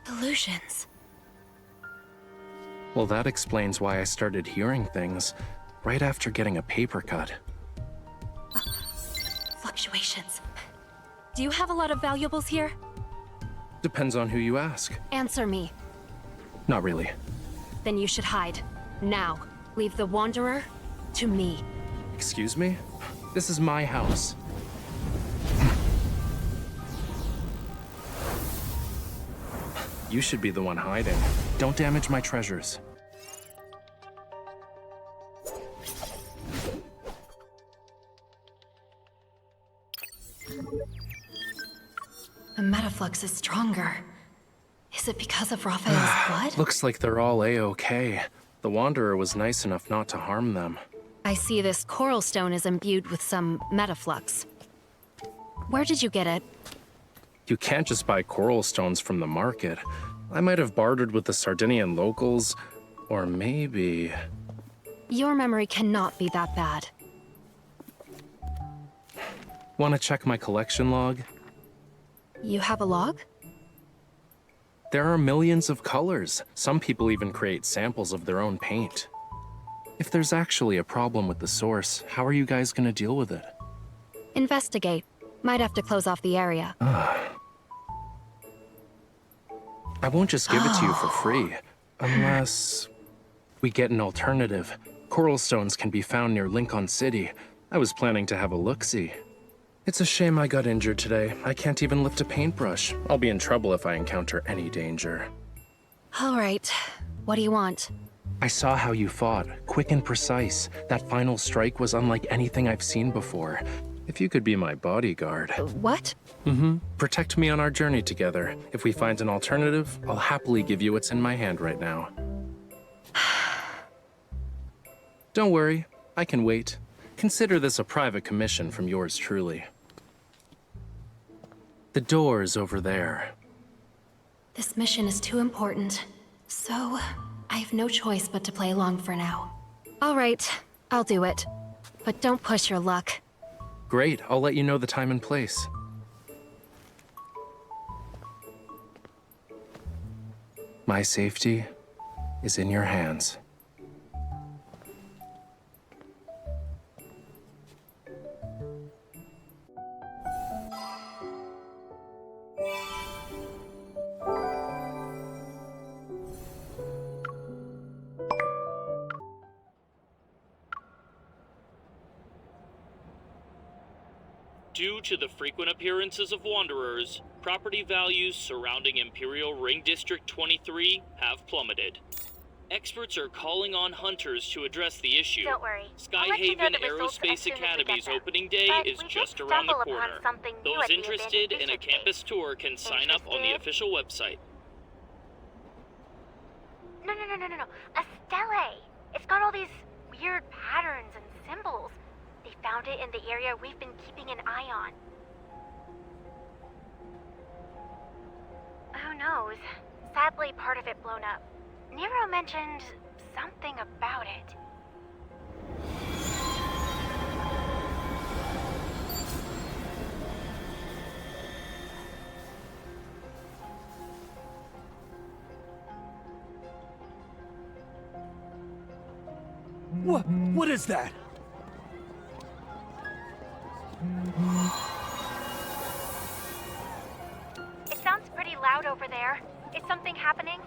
Illusions. Well, that explains why I started hearing things right after getting a paper cut. Fluctuations. Do you have a lot of valuables here? Depends on who you ask. Answer me. Not really. Then you should hide. Now. Leave the Wanderer to me. Excuse me? This is my house. You should be the one hiding. Don't damage my treasures. The metaflux is stronger. Is it because of Raphael's blood? Looks like they're all A-okay. The Wanderer was nice enough not to harm them. I see this coral stone is imbued with some metaflux. Where did you get it? You can't just buy coral stones from the market. I might have bartered with the Sardinian locals, or maybe... Your memory cannot be that bad. Want to check my collection log? You have a log? There are millions of colors. Some people even create samples of their own paint. If there's actually a problem with the source, how are you guys gonna deal with it? Investigate. Might have to close off the area. I won't just give it to you for free, unless we get an alternative. Coral stones can be found near Lincoln City. I was planning to have a look-see. It's a shame I got injured today. I can't even lift a paintbrush. I'll be in trouble if I encounter any danger. All right. What do you want? I saw how you fought, quick and precise. That final strike was unlike anything I've seen before. If you could be my bodyguard. What? Protect me on our journey together. If we find an alternative, I'll happily give you what's in my hand right now. Don't worry, I can wait. Consider this a private commission from yours truly. The door is over there. This mission is too important. So, I have no choice but to play along for now. All right, I'll do it. But don't push your luck. Great, I'll let you know the time and place. My safety is in your hands. Due to the frequent appearances of wanderers, property values surrounding Imperial Ring District 23 have plummeted. Experts are calling on hunters to address the issue. Don't worry. Skyhaven Aerospace Academy's opening day is just around the corner. Those interested in a campus tour can sign up on the official website. No. A stele. It's got all these weird patterns and symbols. They found it in the area we've been keeping an eye on. Who knows? Sadly, part of it blown up. Nero mentioned something about it. What is that? It sounds pretty loud over there. Is something happening?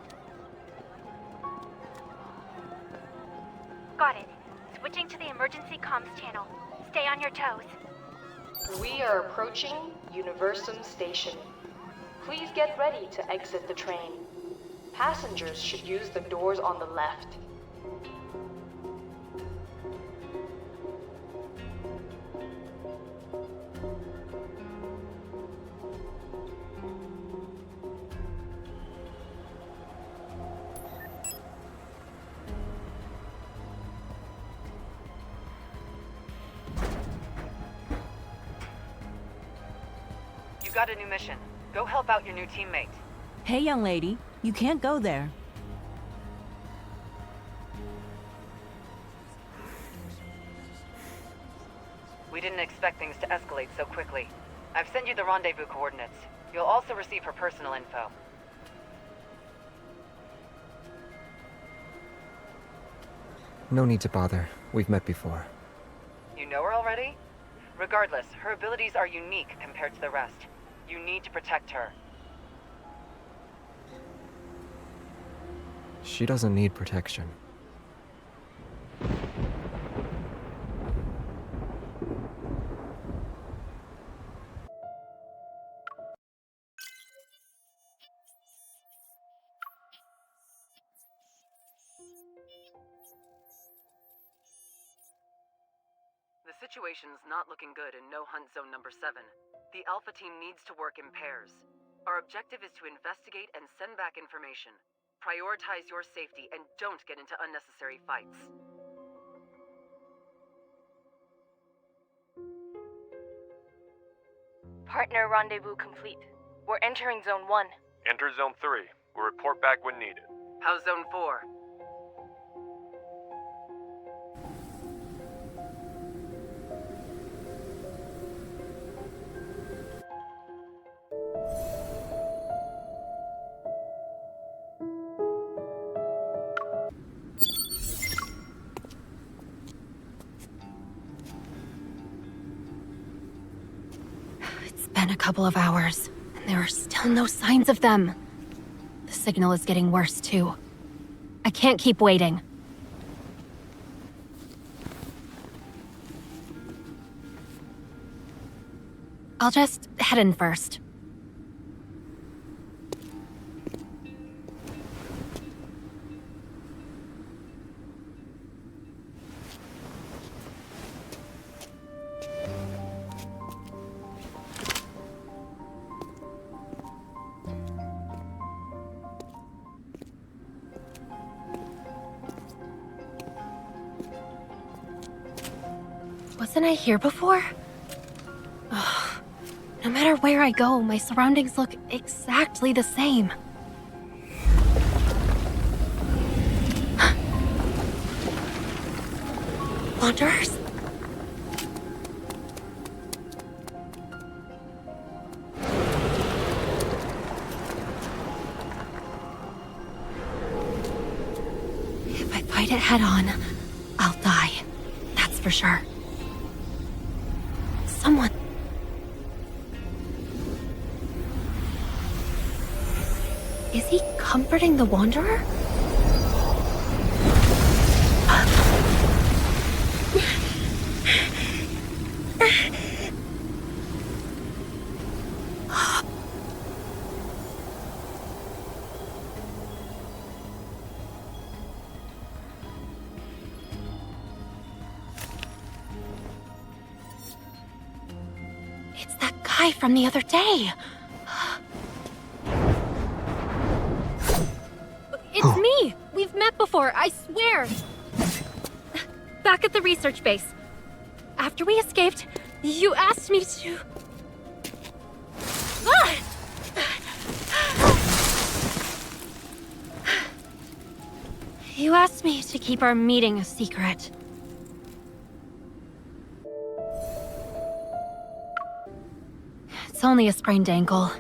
Got it. Switching to the emergency comms channel. Stay on your toes. We are approaching Universum Station. Please get ready to exit the train. Passengers should use the doors on the left. You got a new mission. Go help out your new teammate. Hey, young lady, you can't go there. We didn't expect things to escalate so quickly. I've sent you the rendezvous coordinates. You'll also receive her personal info. No need to bother. We've met before. You know her already? Regardless, her abilities are unique compared to the rest. You need to protect her. She doesn't need protection. The situation's not looking good in No Hunt Zone number 7. The Alpha team needs to work in pairs. Our objective is to investigate and send back information. Prioritize your safety and don't get into unnecessary fights. Partner rendezvous complete. We're entering Zone 1. Enter Zone 3. We'll report back when needed. How's Zone 4? Been a couple of hours, and there are still no signs of them. The signal is getting worse, too. I can't keep waiting. I'll just head in first. Wasn't I here before? Ugh. No matter where I go, my surroundings look exactly the same. Wanderers? If I fight it head on, I'll die. That's for sure. Someone. Is he comforting the Wanderer? It's that guy from the other day. It's me! We've met before, I swear! Back at the research base. After we escaped, you asked me to... Ah! You asked me to keep our meeting a secret. It's only a sprained ankle.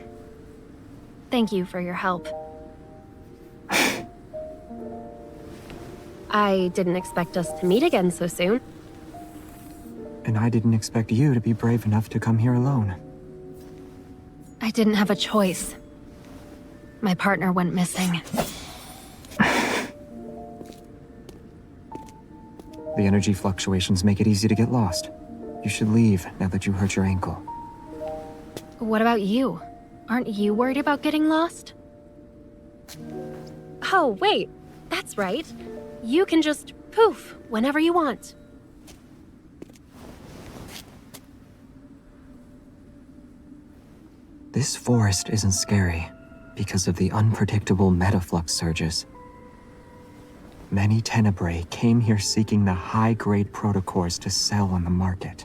Thank you for your help. I didn't expect us to meet again so soon. And I didn't expect you to be brave enough to come here alone. I didn't have a choice. My partner went missing. The energy fluctuations make it easy to get lost. You should leave now that you hurt your ankle. What about you? Aren't you worried about getting lost? Oh, wait. That's right. You can just poof whenever you want. This forest isn't scary because of the unpredictable metaflux surges. Many tenebrae came here seeking the high-grade protocores to sell on the market.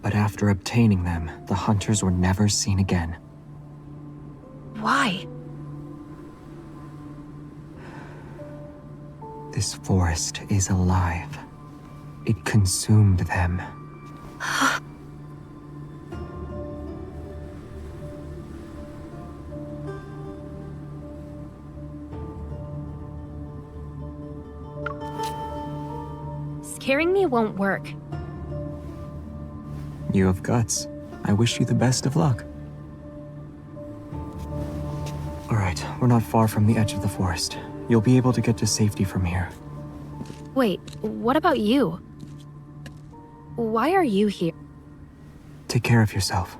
But after obtaining them, the hunters were never seen again. Why? This forest is alive. It consumed them. Scaring me won't work. You have guts. I wish you the best of luck. Alright, we're not far from the edge of the forest. You'll be able to get to safety from here. Wait, what about you? Why are you here? Take care of yourself.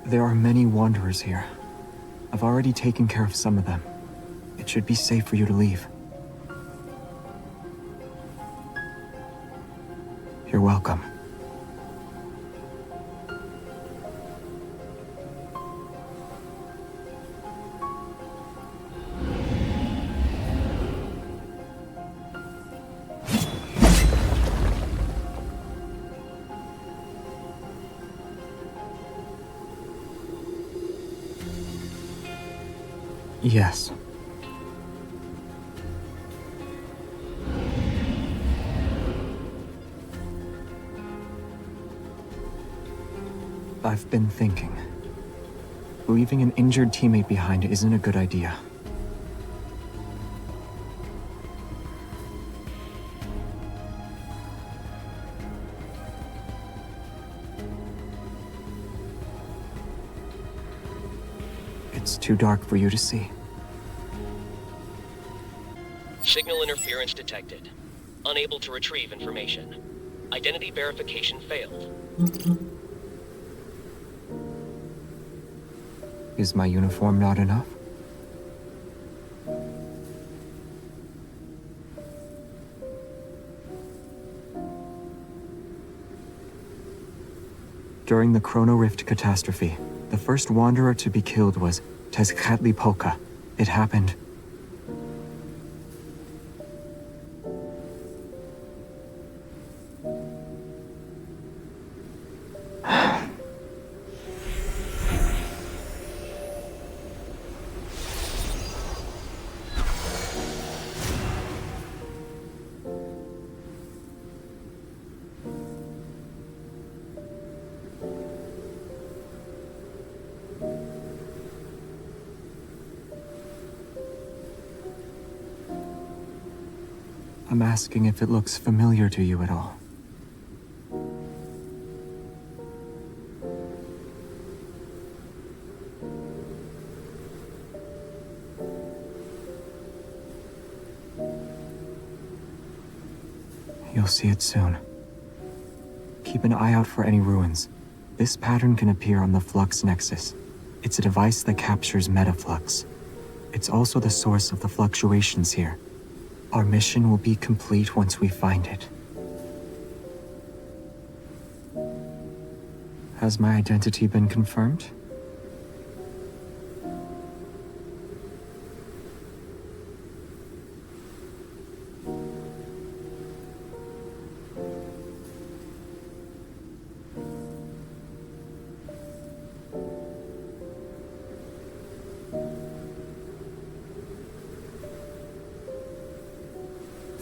There are many wanderers here. I've already taken care of some of them. It should be safe for you to leave. You're welcome. Yes. I've been thinking. Leaving an injured teammate behind isn't a good idea. It's too dark for you to see. Signal interference detected. Unable to retrieve information. Identity verification failed. Is my uniform not enough? During the Chrono Rift catastrophe, the first wanderer to be killed was Tezcatlipoca. It happened. I'm asking if it looks familiar to you at all. You'll see it soon. Keep an eye out for any ruins. This pattern can appear on the Flux Nexus. It's a device that captures metaflux. It's also the source of the fluctuations here. Our mission will be complete once we find it. Has my identity been confirmed?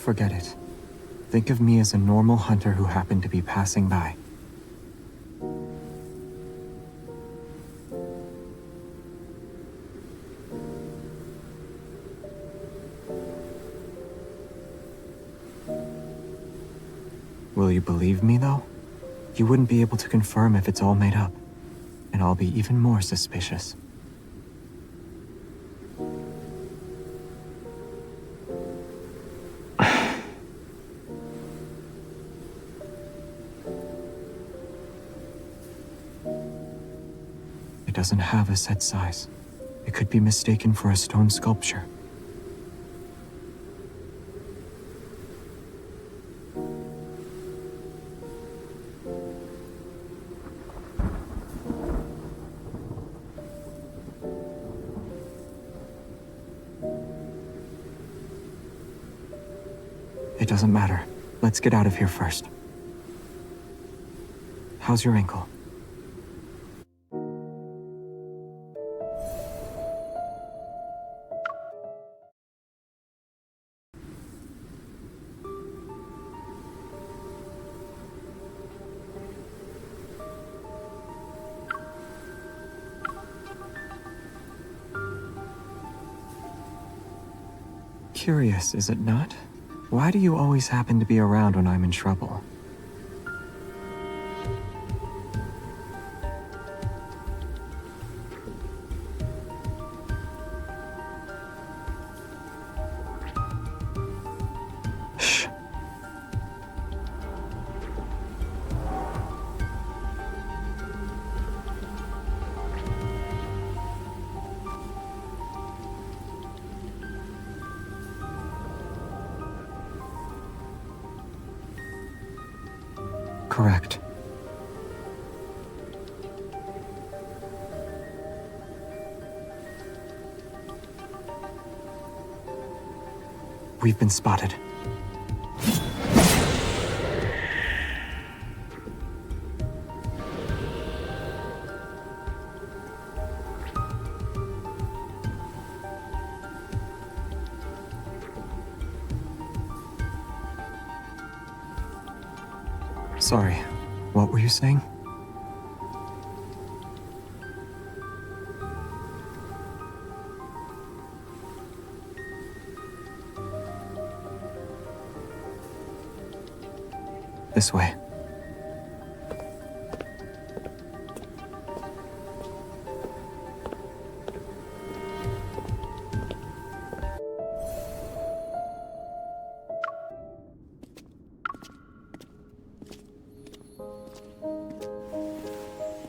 Forget it. Think of me as a normal hunter who happened to be passing by. Will you believe me, though? You wouldn't be able to confirm if it's all made up, and I'll be even more suspicious. It doesn't have a set size. It could be mistaken for a stone sculpture. It doesn't matter. Let's get out of here first. How's your ankle? Curious, is it not? Why do you always happen to be around when I'm in trouble? Shh. Correct. We've been spotted. Sorry, what were you saying? This way.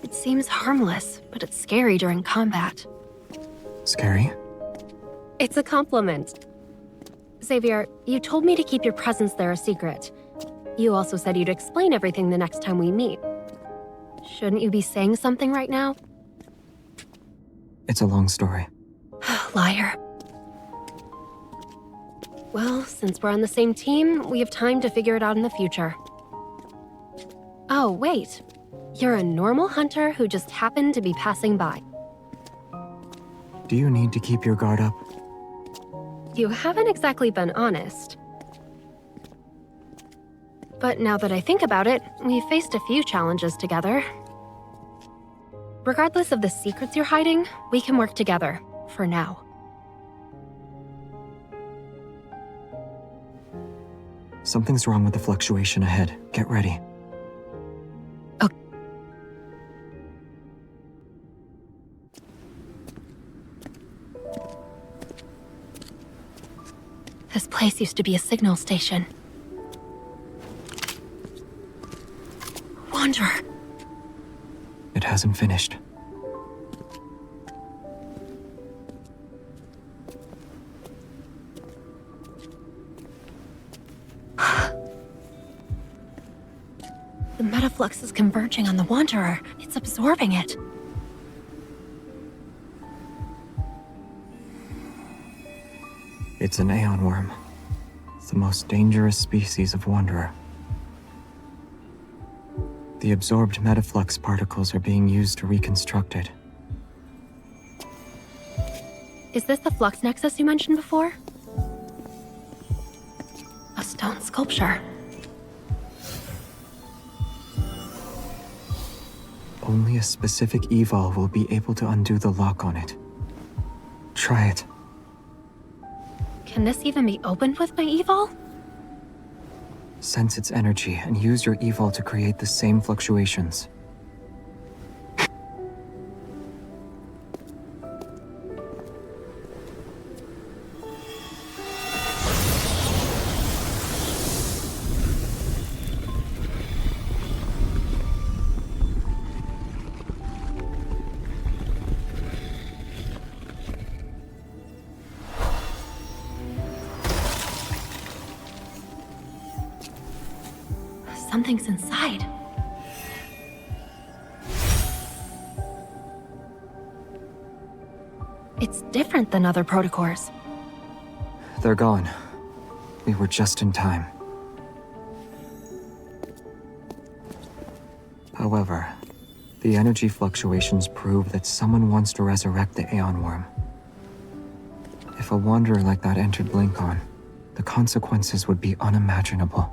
It seems harmless, but it's scary during combat. Scary? It's a compliment. Xavier, you told me to keep your presence there a secret. You also said you'd explain everything the next time we meet. Shouldn't you be saying something right now? It's a long story. Liar. Well, since we're on the same team, we have time to figure it out in the future. Oh, wait. You're a normal hunter who just happened to be passing by. Do you need to keep your guard up? You haven't exactly been honest. But now that I think about it, we've faced a few challenges together. Regardless of the secrets you're hiding, we can work together, for now. Something's wrong with the fluctuation ahead. Get ready. Okay. This place used to be a signal station. Wanderer. It hasn't finished. The metaflux is converging on the Wanderer. It's absorbing it. It's an Aeon worm. It's the most dangerous species of Wanderer. The absorbed metaflux particles are being used to reconstruct it. Is this the flux nexus you mentioned before? A stone sculpture. Only a specific evol will be able to undo the lock on it. Try it. Can this even be opened with my evol? Sense its energy and use your evol to create the same fluctuations. Something's inside. It's different than other protocors. They're gone. We were just in time. However, the energy fluctuations prove that someone wants to resurrect the Aeon Worm. If a wanderer like that entered Blinkon, the consequences would be unimaginable.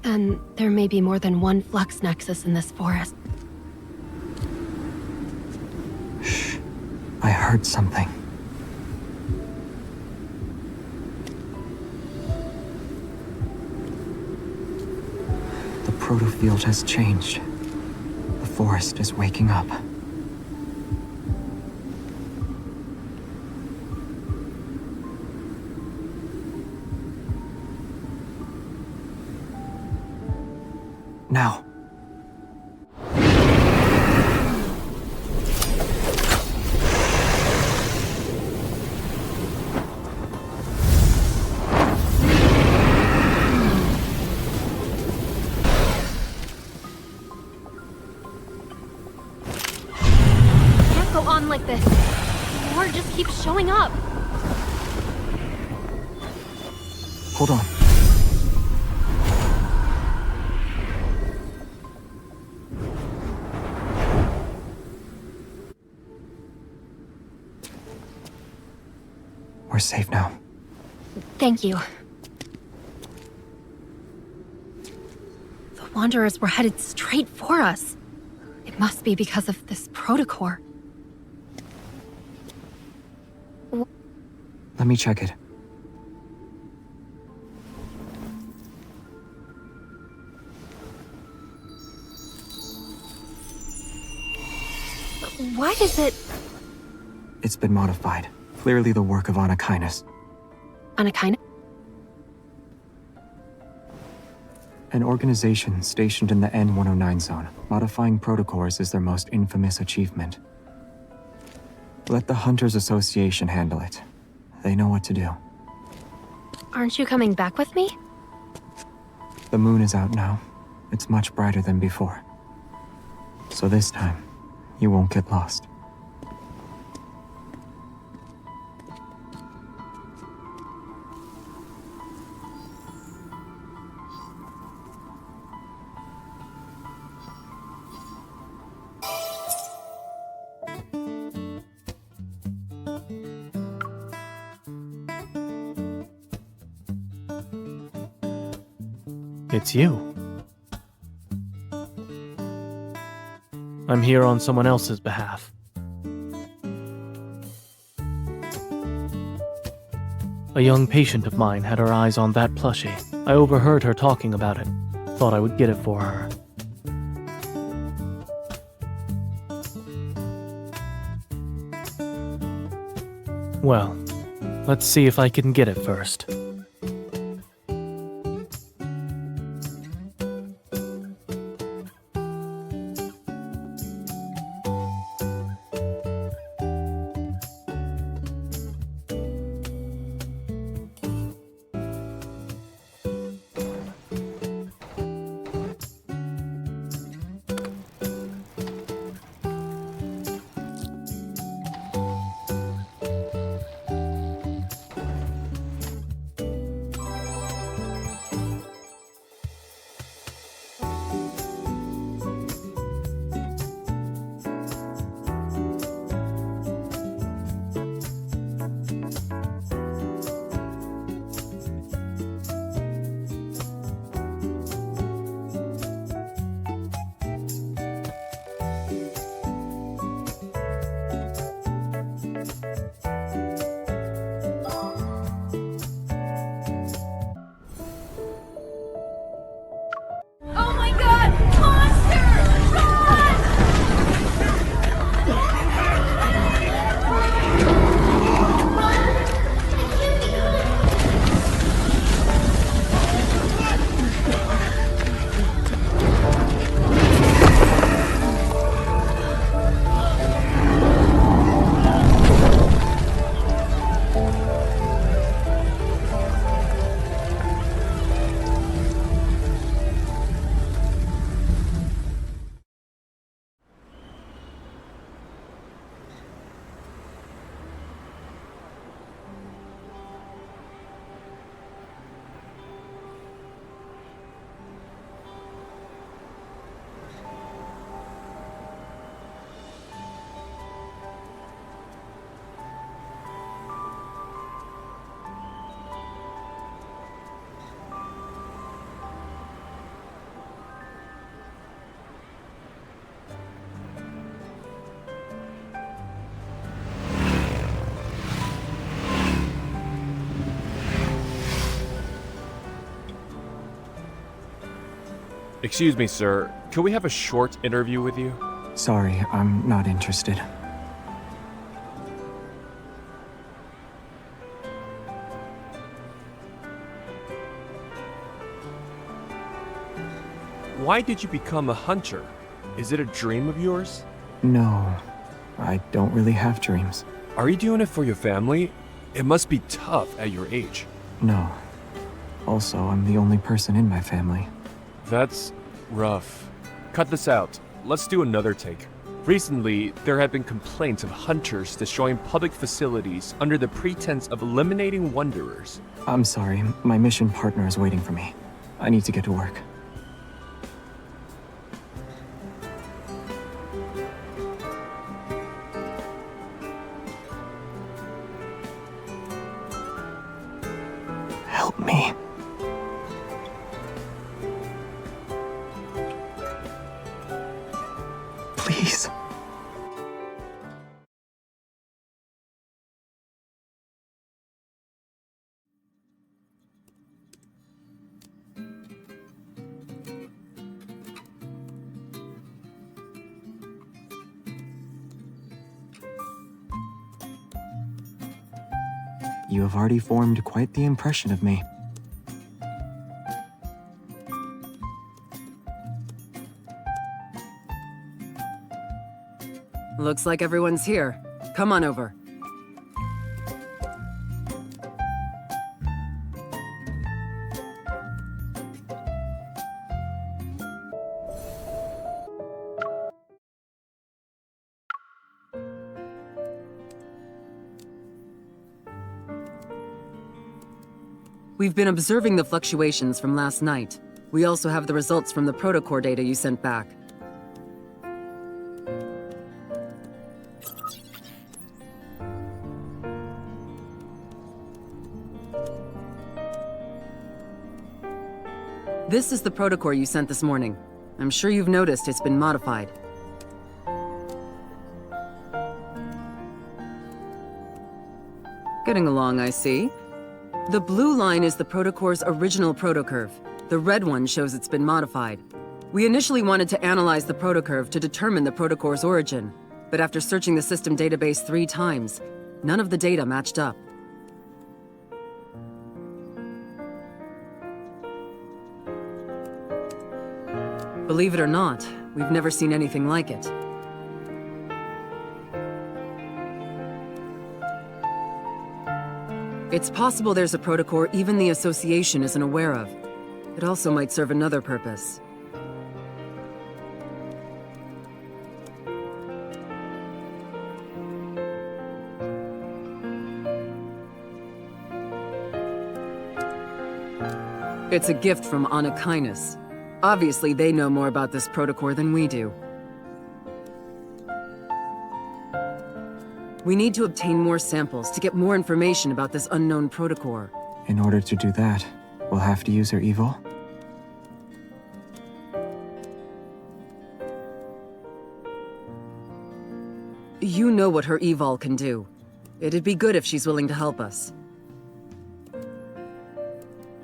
Then there may be more than one flux nexus in this forest. Shh. I heard something. The protofield has changed. The forest is waking up. Now. Can't go on like this. More just keeps showing up. Hold on. We're safe now. Thank you. The Wanderers were headed straight for us. It must be because of this protocore. Let me check it. Why is it... It's been modified. Clearly the work of Anakinus. Anakinus? An organization stationed in the N-109 zone. Modifying protocors is their most infamous achievement. Let the Hunters Association handle it. They know what to do. Aren't you coming back with me? The moon is out now. It's much brighter than before. So this time, you won't get lost. It's you. I'm here on someone else's behalf. A young patient of mine had her eyes on that plushie. I overheard her talking about it. Thought I would get it for her. Well, let's see if I can get it first. Excuse me, sir. Can we have a short interview with you? Sorry, I'm not interested. Why did you become a hunter? Is it a dream of yours? No, I don't really have dreams. Are you doing it for your family? It must be tough at your age. No. Also, I'm the only person in my family. That's rough. Cut this out. Let's do another take. Recently, there have been complaints of hunters destroying public facilities under the pretense of eliminating wanderers. I'm sorry, my mission partner is waiting for me. I need to get to work. Help me. Please. You have already formed quite the impression of me. Looks like everyone's here. Come on over. We've been observing the fluctuations from last night. We also have the results from the protocore data you sent back. This is the protocore you sent this morning. I'm sure you've noticed it's been modified. Getting along, I see. The blue line is the protocore's original protocurve. The red one shows it's been modified. We initially wanted to analyze the protocurve to determine the protocore's origin, but after searching the system database 3 times, none of the data matched up. Believe it or not, we've never seen anything like it. It's possible there's a protocore even the Association isn't aware of. It also might serve another purpose. It's a gift from Anakinus. Obviously, they know more about this protocore than we do. We need to obtain more samples to get more information about this unknown protocore. In order to do that, we'll have to use her evil? You know what her evol can do. It'd be good if she's willing to help us.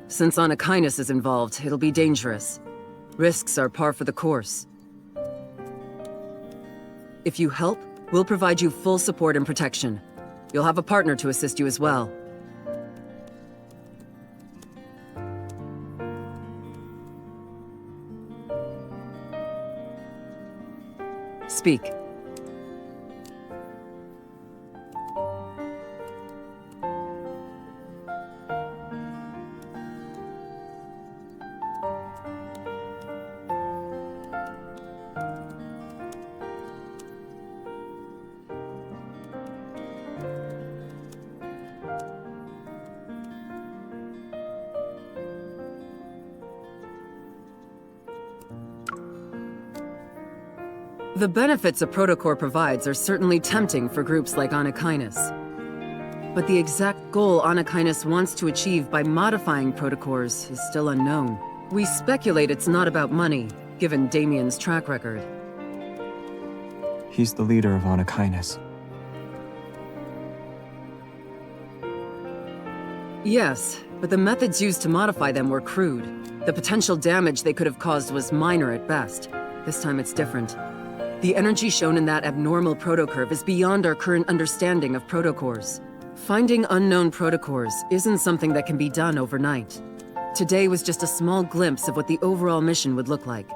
Since Anakinus is involved, it'll be dangerous. Risks are par for the course. If you help, we'll provide you full support and protection. You'll have a partner to assist you as well. Speak. The benefits a protocore provides are certainly tempting for groups like Anakinus. But the exact goal Anakinus wants to achieve by modifying protocores is still unknown. We speculate it's not about money, given Damien's track record. He's the leader of Anakinus. Yes, but the methods used to modify them were crude. The potential damage they could have caused was minor at best. This time it's different. The energy shown in that abnormal protocurve is beyond our current understanding of protocores. Finding unknown protocores isn't something that can be done overnight. Today was just a small glimpse of what the overall mission would look like.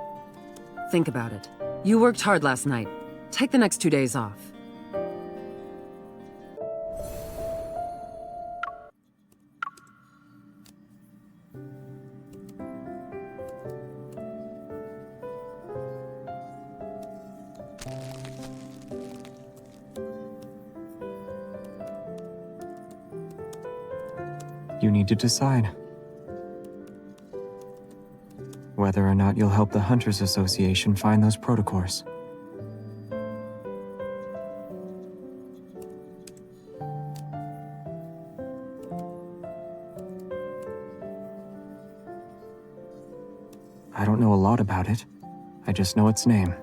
Think about it. You worked hard last night. Take the next 2 days off. You need to decide whether or not you'll help the Hunters Association find those protocores. I don't know a lot about it. I just know its name.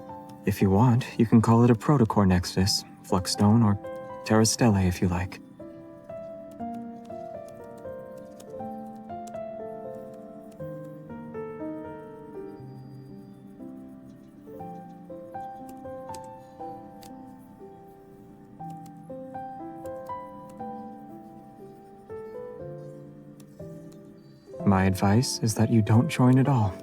If you want, you can call it a protocore nexus, Fluxstone, or Terra Stellae if you like. My advice is that you don't join at all.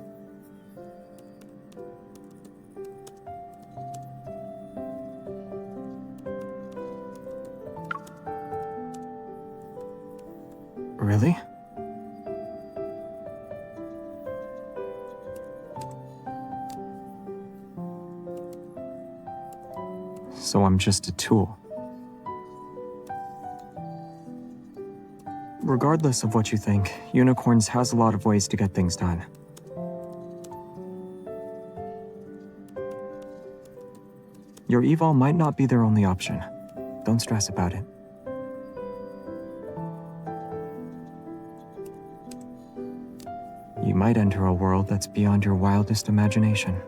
Really? So I'm just a tool. Regardless of what you think, Unicorns has a lot of ways to get things done. Your evol might not be their only option. Don't stress about it. You might enter a world that's beyond your wildest imagination.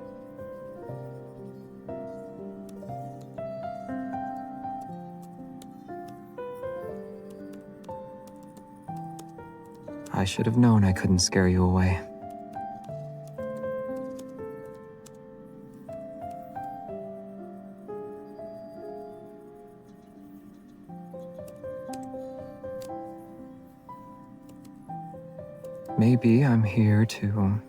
I should have known I couldn't scare you away. Maybe I'm here to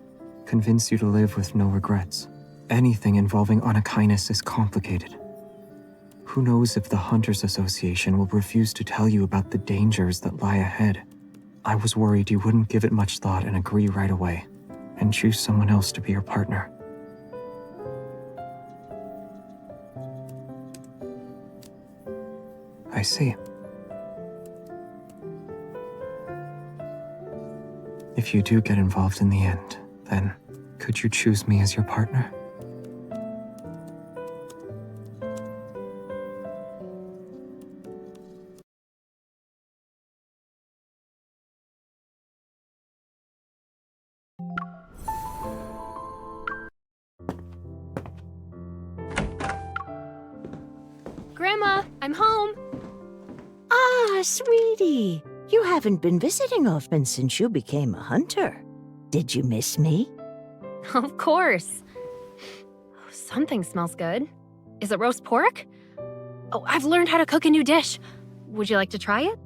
convince you to live with no regrets. Anything involving Anakainis is complicated. Who knows if the Hunters Association will refuse to tell you about the dangers that lie ahead. I was worried you wouldn't give it much thought and agree right away, and choose someone else to be your partner. I see. If you do get involved in the end, then could you choose me as your partner? Grandma, I'm home. Ah, sweetie. You haven't been visiting often since you became a hunter. Did you miss me? Of course. Something smells good. Is it roast pork? Oh, I've learned how to cook a new dish. Would you like to try it?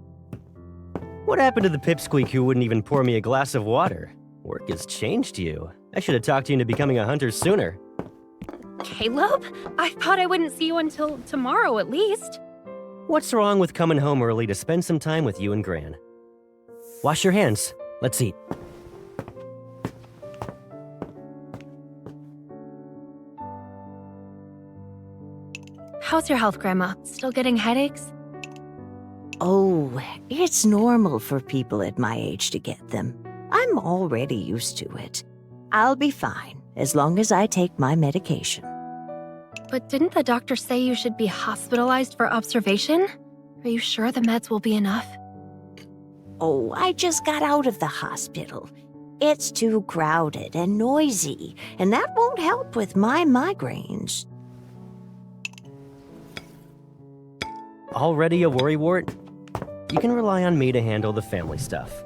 What happened to the pipsqueak who wouldn't even pour me a glass of water? Work has changed you. I should have talked you into becoming a hunter sooner. Caleb? I thought I wouldn't see you until tomorrow at least. What's wrong with coming home early to spend some time with you and Gran? Wash your hands. Let's eat. How's your health, Grandma? Still getting headaches? Oh, it's normal for people at my age to get them. I'm already used to it. I'll be fine as long as I take my medication. But didn't the doctor say you should be hospitalized for observation? Are you sure the meds will be enough? Oh, I just got out of the hospital. It's too crowded and noisy, and that won't help with my migraines. Already a worrywart? You can rely on me to handle the family stuff.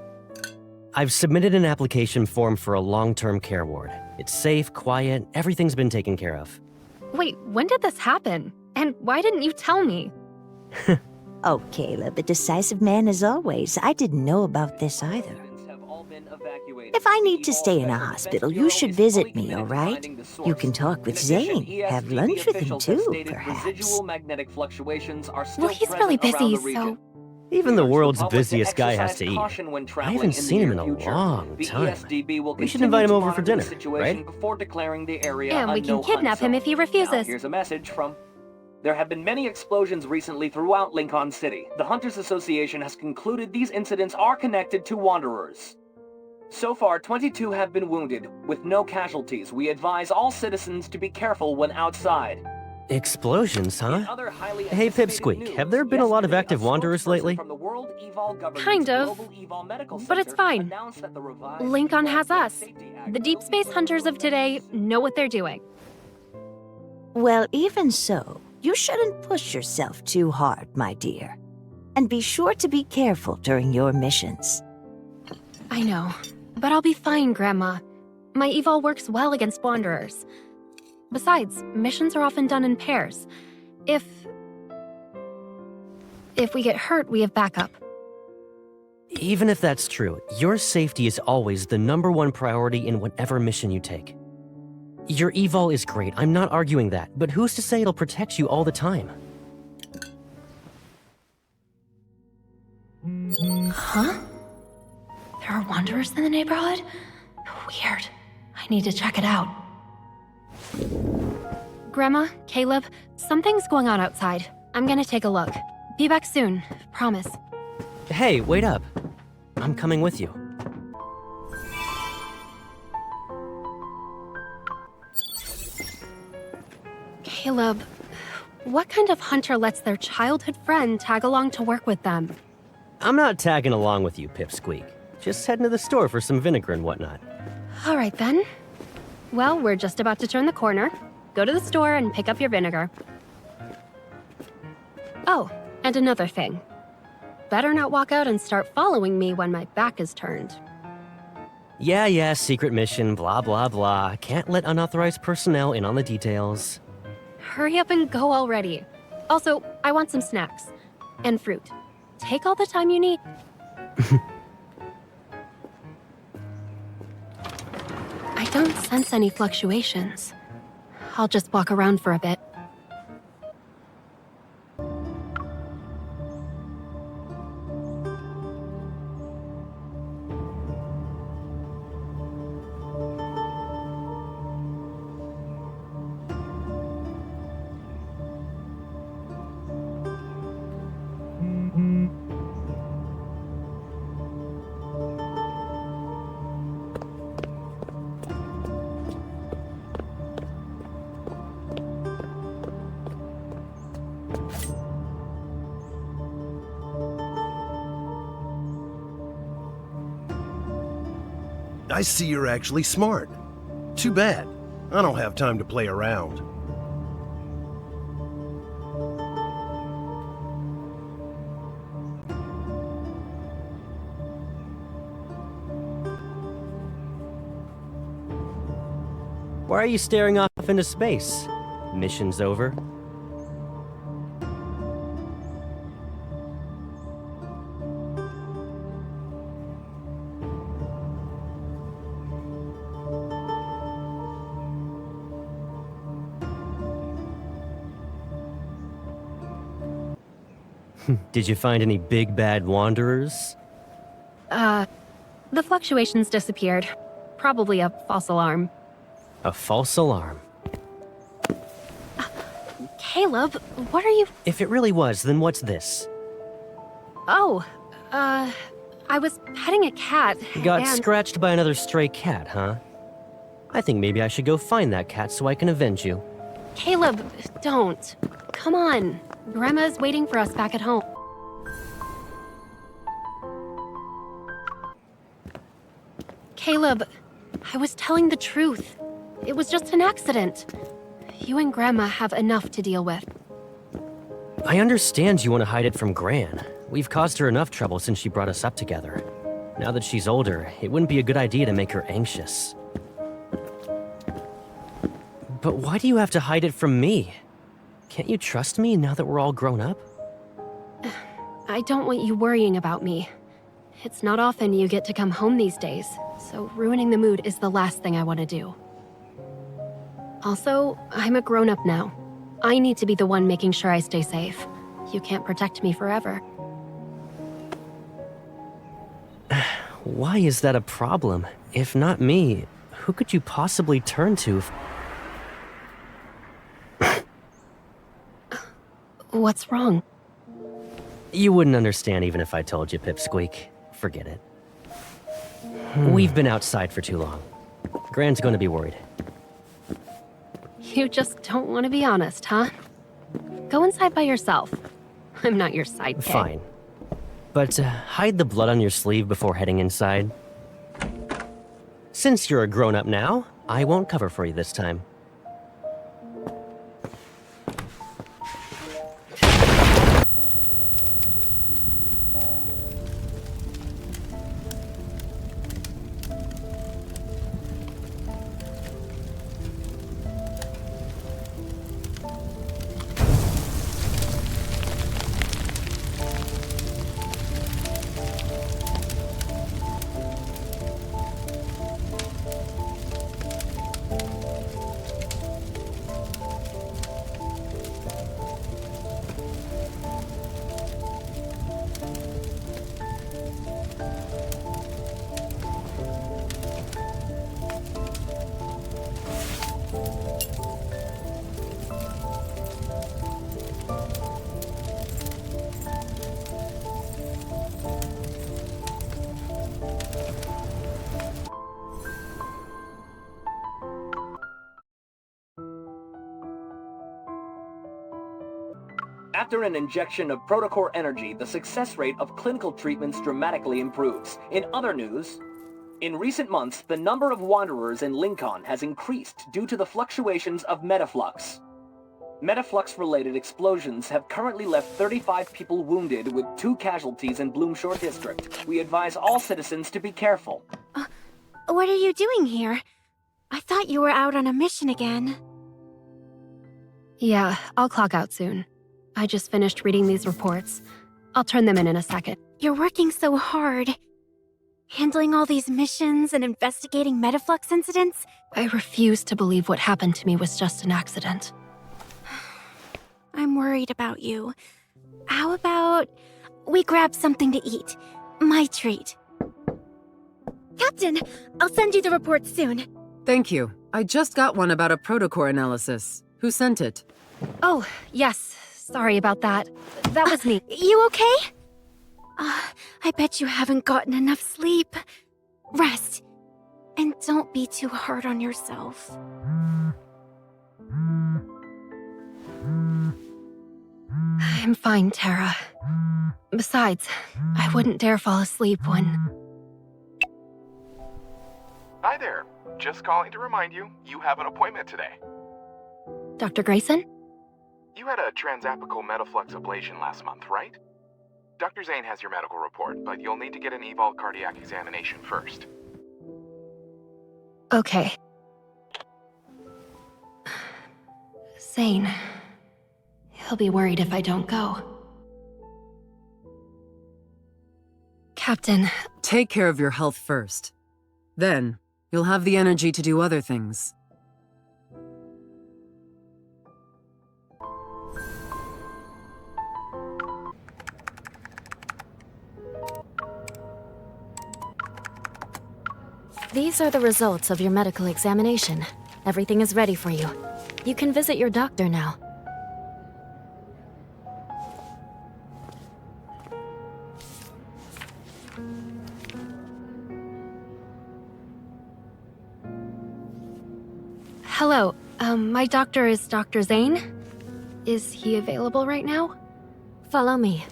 I've submitted an application form for a long-term care ward. It's safe, quiet, everything's been taken care of. Wait, when did this happen? And why didn't you tell me? Oh, Caleb, a decisive man as always. I didn't know about this either. If I need to stay in a hospital, you should visit me, all right? You can talk with Zane, have lunch with him too, perhaps. Well, he's really busy, so... Even the world's busiest guy has to eat. I haven't seen him in a long time. We should invite him over for dinner, right? And we can kidnap him if he refuses. Here's a message from... There have been many explosions recently throughout Lincoln City. The Hunters Association has concluded these incidents are connected to Wanderers. So far, 22 have been wounded, with no casualties. We advise all citizens to be careful when outside. Explosions, huh? Hey, Pipsqueak, have there been a lot of active Wanderers lately? Kind of. But it's fine. Lincoln has us. The Deep Space Hunters of today know what they're doing. Well, even so, you shouldn't push yourself too hard, my dear. And be sure to be careful during your missions. I know, but I'll be fine, Grandma. My evol works well against Wanderers. Besides, missions are often done in pairs. If we get hurt, we have backup. Even if that's true, your safety is always the #1 priority in whatever mission you take. Your evol is great, I'm not arguing that, but who's to say it'll protect you all the time? Huh? There are Wanderers in the neighborhood? Weird. I need to check it out. Grandma, Caleb, something's going on outside. I'm gonna take a look. Be back soon, promise. Hey, wait up. I'm coming with you. Caleb, what kind of hunter lets their childhood friend tag along to work with them? I'm not tagging along with you, Pipsqueak. Just heading to the store for some vinegar and whatnot. All right, then. Well, we're just about to turn the corner. Go to the store and pick up your vinegar. Oh, and another thing. Better not walk out and start following me when my back is turned. Yeah, secret mission, blah, blah, blah. Can't let unauthorized personnel in on the details. Hurry up and go already. Also, I want some snacks. And fruit. Take all the time you need. I don't sense any fluctuations. I'll just walk around for a bit. I see you're actually smart. Too bad. I don't have time to play around. Why are you staring off into space? Mission's over. Did you find any big bad Wanderers? The fluctuations disappeared. Probably a false alarm. A false alarm? Caleb, what are you... If it really was, then what's this? Oh, I was petting a cat, Got and... scratched by another stray cat, huh? I think maybe I should go find that cat so I can avenge you. Caleb, don't. Come on. Grandma's waiting for us back at home. Caleb, I was telling the truth. It was just an accident. You and Grandma have enough to deal with. I understand you want to hide it from Gran. We've caused her enough trouble since she brought us up together. Now that she's older, it wouldn't be a good idea to make her anxious. But why do you have to hide it from me? Can't you trust me now that we're all grown up? I don't want you worrying about me. It's not often you get to come home these days, so ruining the mood is the last thing I want to do. Also, I'm a grown-up now. I need to be the one making sure I stay safe. You can't protect me forever. Why is that a problem? If not me, who could you possibly turn to? What's wrong? You wouldn't understand even if I told you, Pipsqueak. Forget it. We've been outside for too long. Gran's gonna be worried. You just don't want to be honest, huh? Go inside by yourself. I'm not your sidekick. Fine. But hide the blood on your sleeve before heading inside. Since you're a grown-up now, I won't cover for you this time. After an injection of protocore energy, the success rate of clinical treatments dramatically improves. In other news, in recent months, the number of wanderers in Lincoln has increased due to the fluctuations of metaflux. Metaflux-related explosions have currently left 35 people wounded with 2 casualties in Bloomshore District. We advise all citizens to be careful. What are you doing here? I thought you were out on a mission again. Yeah, I'll clock out soon. I just finished reading these reports. I'll turn them in a second. You're working so hard. Handling all these missions and investigating metaflux incidents? I refuse to believe what happened to me was just an accident. I'm worried about you. How about we grab something to eat? My treat. Captain, I'll send you the report soon. Thank you. I just got one about a protocore analysis. Who sent it? Oh, yes. Sorry about that. That was me. You okay? I bet you haven't gotten enough sleep. Rest. And don't be too hard on yourself. I'm fine, Tara. Besides, I wouldn't dare fall asleep when... Hi there. Just calling to remind you, you have an appointment today. Dr. Grayson? You had a transapical metaflux ablation last month, right? Dr. Zane has your medical report, but you'll need to get an eval cardiac examination first. Okay. Zane. He'll be worried if I don't go. Captain. Take care of your health first. Then, you'll have the energy to do other things. These are the results of your medical examination. Everything is ready for you. You can visit your doctor now. Hello, my doctor is Dr. Zane. Is he available right now? Follow me.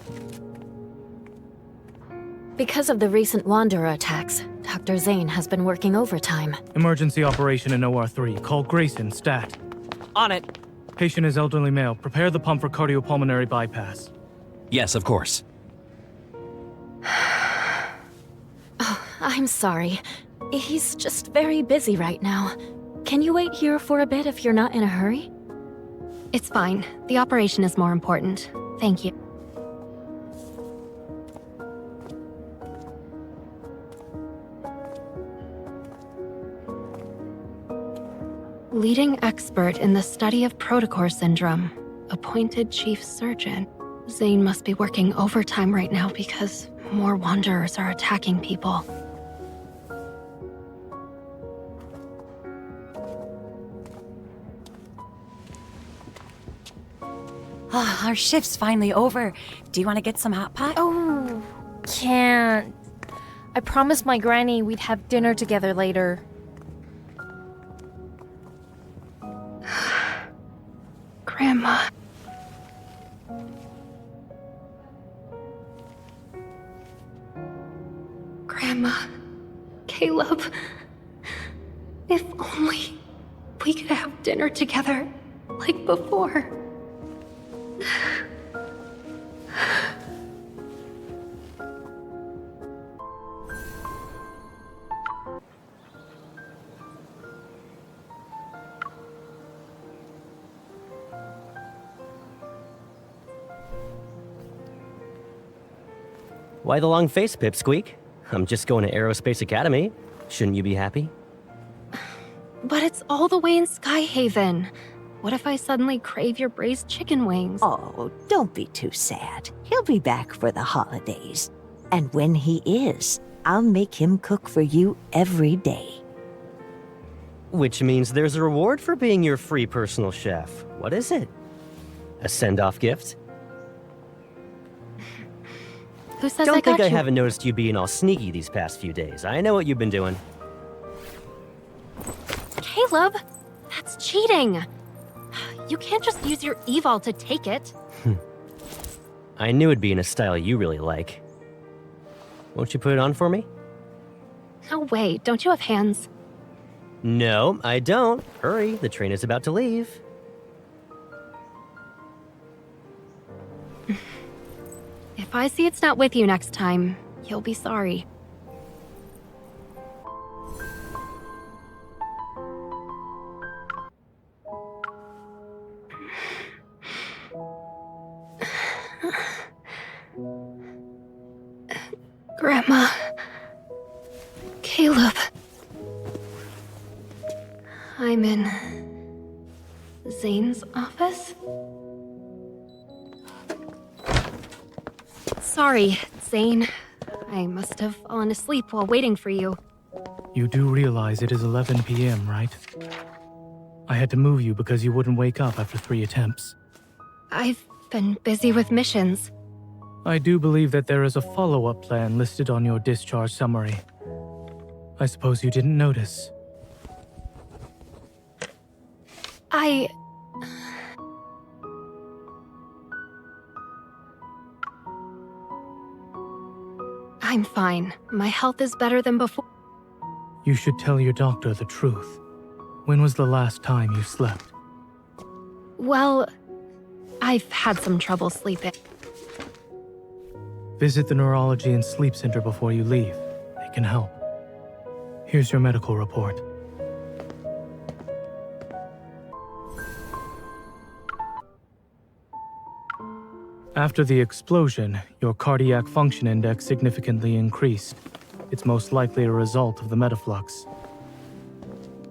Because of the recent Wanderer attacks, Dr. Zane has been working overtime. Emergency operation in OR3. Call Grayson, stat. On it. Patient is elderly male. Prepare the pump for cardiopulmonary bypass. Yes, of course. Oh, I'm sorry. He's just very busy right now. Can you wait here for a bit if you're not in a hurry? It's fine. The operation is more important. Thank you. Leading expert in the study of protocore syndrome. Appointed chief surgeon. Zane must be working overtime right now because more wanderers are attacking people. Oh, our shift's finally over. Do you want to get some hot pot? Oh, can't. I promised my granny we'd have dinner together later. Grandma. Grandma. Caleb. If only we could have dinner together like before. Why the long face, Pipsqueak? I'm just going to Aerospace Academy. Shouldn't you be happy? But it's all the way in Skyhaven. What if I suddenly crave your braised chicken wings? Oh, don't be too sad. He'll be back for the holidays. And when he is, I'll make him cook for you every day. Which means there's a reward for being your free personal chef. What is it? A send-off gift? Who says Don't think I you? haven't noticed you being all sneaky these past few days. I know what you've been doing. Caleb, that's cheating. You can't just use your eval to take it. I knew it'd be in a style you really like. Won't you put it on for me? No way, don't you have hands? No, I don't. Hurry, the train is about to leave. If I see it's not with you next time, you'll be sorry. Grandma. Caleb. I'm in Zane's office? Sorry, Zane. I must have fallen asleep while waiting for you. You do realize it is 11 p.m., right? I had to move you because you wouldn't wake up after 3 attempts. I've been busy with missions. I do believe that there is a follow-up plan listed on your discharge summary. I suppose you didn't notice. I'm fine. My health is better than before. You should tell your doctor the truth. When was the last time you slept? Well, I've had some trouble sleeping. Visit the neurology and sleep center before you leave. They can help. Here's your medical report. After the explosion, your cardiac function index significantly increased. It's most likely a result of the metaflux.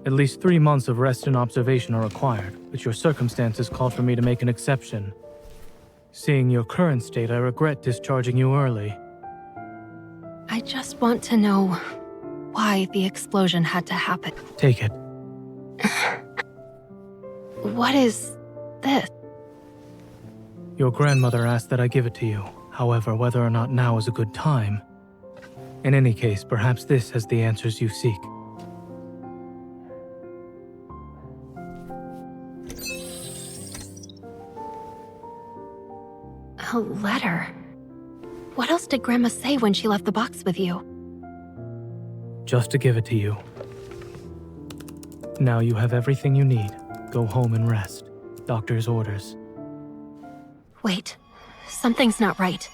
At least 3 months of rest and observation are required, but your circumstances call for me to make an exception. Seeing your current state, I regret discharging you early. I just want to know why the explosion had to happen. Take it. What is this? Your grandmother asked that I give it to you. However, whether or not now is a good time. In any case, perhaps this has the answers you seek. A letter? What else did Grandma say when she left the box with you? Just to give it to you. Now you have everything you need. Go home and rest. Doctor's orders. Wait, something's not right.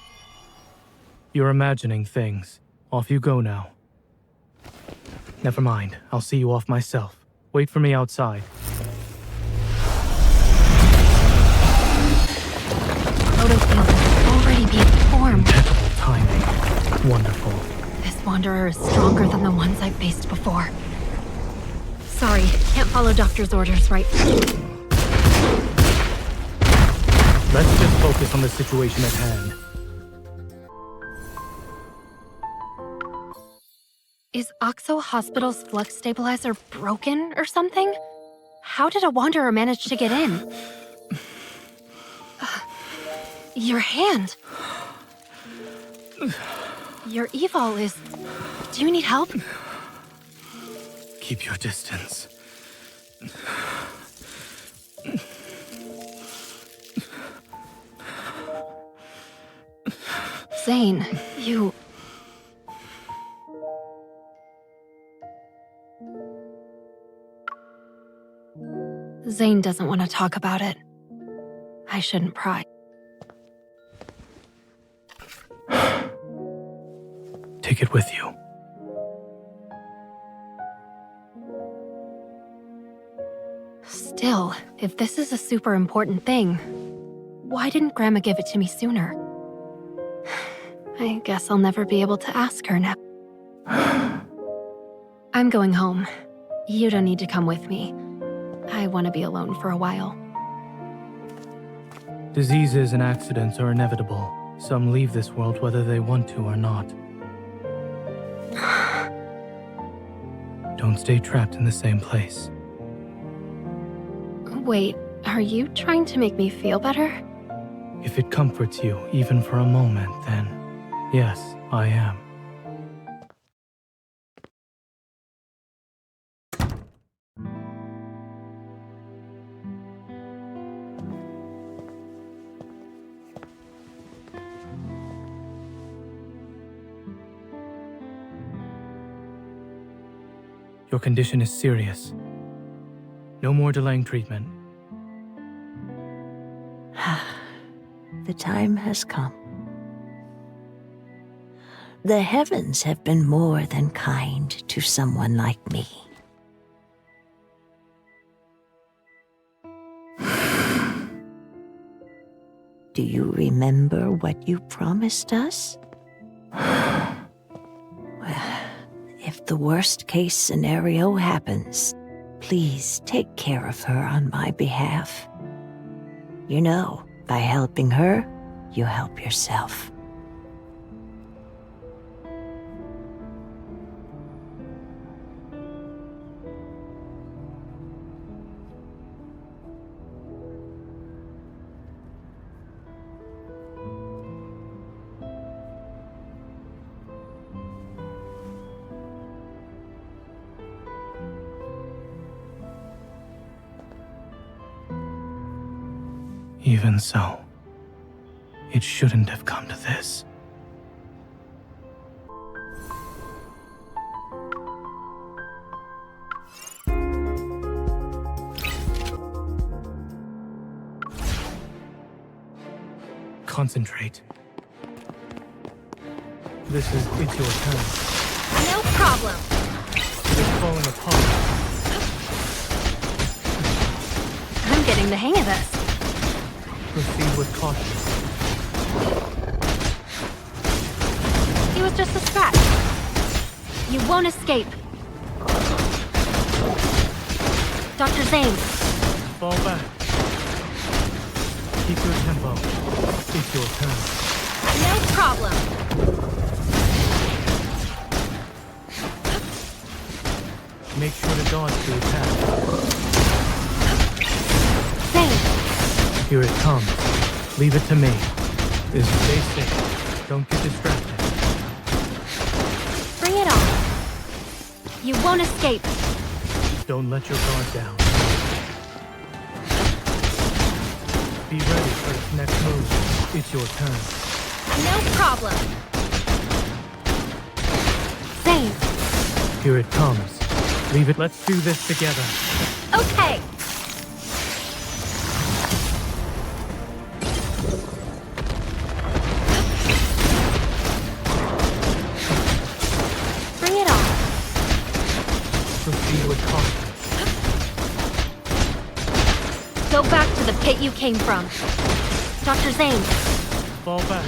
You're imagining things. Off you go now. Never mind. I'll see you off myself. Wait for me outside. Protofield is already being formed. Impeccable timing. Wonderful. This wanderer is stronger than the ones I've faced before. Sorry, can't follow doctor's orders right. Let's just focus on the situation at hand. Is Oxo Hospital's flux stabilizer broken or something? How did a wanderer manage to get in? Your hand. Your evol is... Do you need help? Keep your distance. Zane, you... Zane doesn't want to talk about it. I shouldn't pry. Take it with you. Still, if this is a super important thing, why didn't Grandma give it to me sooner? I guess I'll never be able to ask her now. I'm going home. You don't need to come with me. I want to be alone for a while. Diseases and accidents are inevitable. Some leave this world whether they want to or not. Don't stay trapped in the same place. Wait, are you trying to make me feel better? If it comforts you, even for a moment, then yes, I am. Your condition is serious. No more delaying treatment. The time has come. The heavens have been more than kind to someone like me. Do you remember what you promised us? Well, if the worst-case scenario happens, please take care of her on my behalf. You know, by helping her, you help yourself. Even so, it shouldn't have come to this. Concentrate. It's your turn. No problem. It's falling apart. I'm getting the hang of this. Proceed with caution. He was just a scratch. You won't escape. Dr. Zane. Fall back. Keep your tempo. It's your turn. No problem. Make sure to dodge the attack. Zane. Here it comes. Leave it to me. Stay safe. Don't get distracted. Bring it on. You won't escape. Don't let your guard down. Be ready for its next move. It's your turn. No problem. Zane. Here it comes. Leave it. Let's do this together. Okay. you came from. Dr. Zane. Fall back.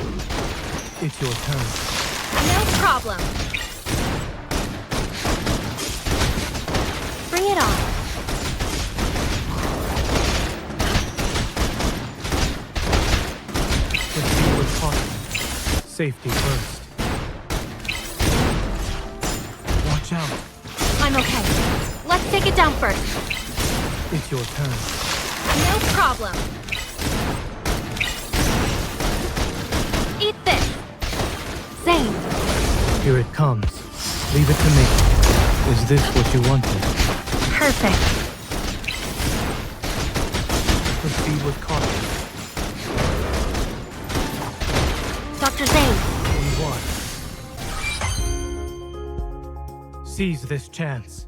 It's your turn. No problem. Bring it on. Proceed with caution. Safety first. Watch out. I'm okay. Let's take it down first. It's your turn. No problem. Eat this. Zane. Here it comes. Leave it to me. Is this what you wanted? Perfect. Proceed with caution. Dr. Zane. On what? Seize this chance.